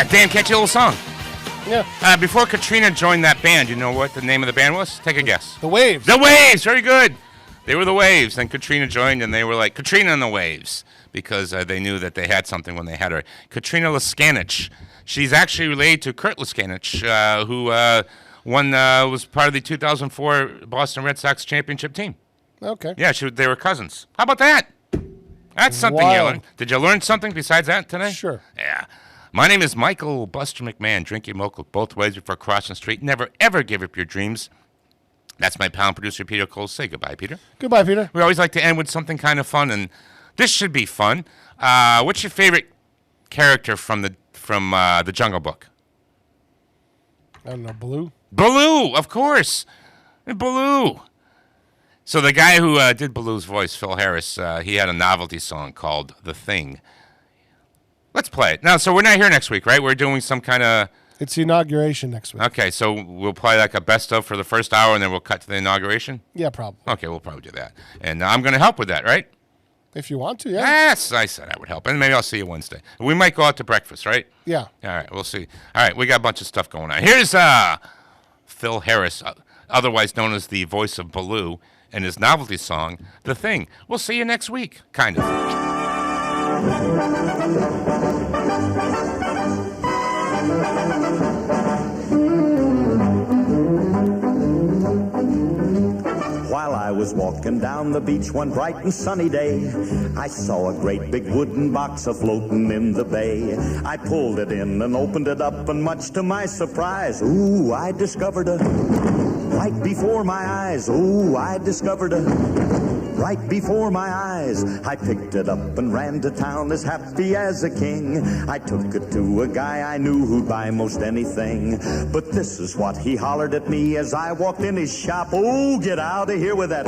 Yeah, damn catchy little song. Yeah. Before Katrina joined that band, you know what the name of the band was? Take a guess. The Waves. The Waves. Very good. They were the Waves. Then Katrina joined, and they were like Katrina and the Waves because they knew that they had something when they had her. Katrina Lescanich. She's actually related to Kurt Lescanich, who was part of the 2004 Boston Red Sox championship team. Okay. Yeah, they were cousins. How about that? That's something you learned. Did you learn something besides that today? Sure. Yeah. My name is Michael Buster McMahon. Drink your milk both ways before crossing the street. Never, ever give up your dreams. That's my pal and producer, Peter Cole. Say goodbye, Peter. Goodbye, Peter. We always like to end with something kind of fun, and this should be fun. What's your favorite character from the Jungle Book? I don't know, Baloo? Baloo, of course. Baloo. So the guy who did Baloo's voice, Phil Harris, he had a novelty song called The Thing. Let's play it. Now, so we're not here next week, right? We're doing some kind of... It's the inauguration next week. Okay, so we'll play like a best of for the first hour, and then we'll cut to the inauguration? Yeah, probably. Okay, we'll probably do that. And I'm going to help with that, right? If you want to, yeah. Yes, I said I would help. And maybe I'll see you Wednesday. We might go out to breakfast, right? Yeah. All right, we'll see. All right, we got a bunch of stuff going on. Here's Phil Harris, otherwise known as the voice of Baloo, and his novelty song, The Thing. We'll see you next week, kind of. While I was walking down the beach one bright and sunny day, I saw a great big wooden box a-floating in the bay. I pulled it in and opened it up, and much to my surprise, ooh, I discovered right before my eyes. Ooh, I discovered right before my eyes. I picked it up and ran to town as happy as a king. I took it to a guy I knew who'd buy most anything. But this is what he hollered at me as I walked in his shop. Oh, get out of here with that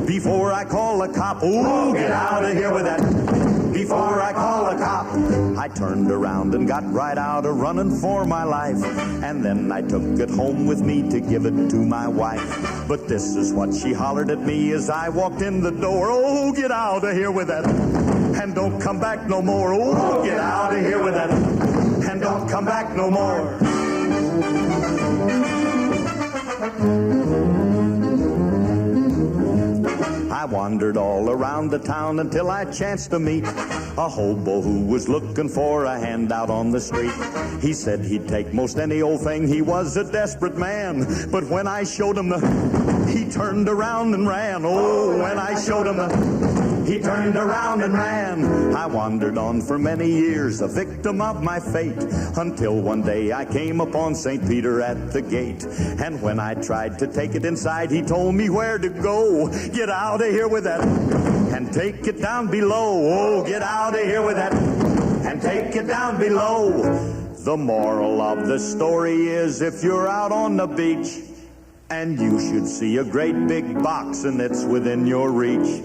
before I call a cop. Oh, get out of here with that before I call a cop. I turned around and got right out a running for my life, and then I took it home with me to give it to my wife. But this is what she hollered at me as I walked in the door. Oh, get out of here with that, and don't come back no more. Oh, get out of here with that, and don't come back no more. I wandered all around the town until I chanced to meet a hobo who was looking for a handout on the street. He said he'd take most any old thing. He was a desperate man. But when I showed him he turned around and ran. Oh, when I showed him he turned around and ran. I wandered on for many years, a victim of my fate, until one day I came upon St. Peter at the gate. And when I tried to take it inside, he told me where to go. Get out of here with that, and take it down below. Oh, get out of here with that, and take it down below. The moral of the story is, if you're out on the beach and you should see a great big box and it's within your reach,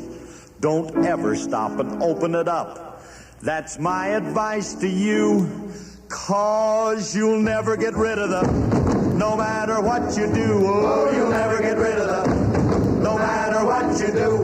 don't ever stop and open it up. That's my advice to you, 'cause you'll never get rid of them, no matter what you do. Oh, you'll never get rid of them, no matter what you do.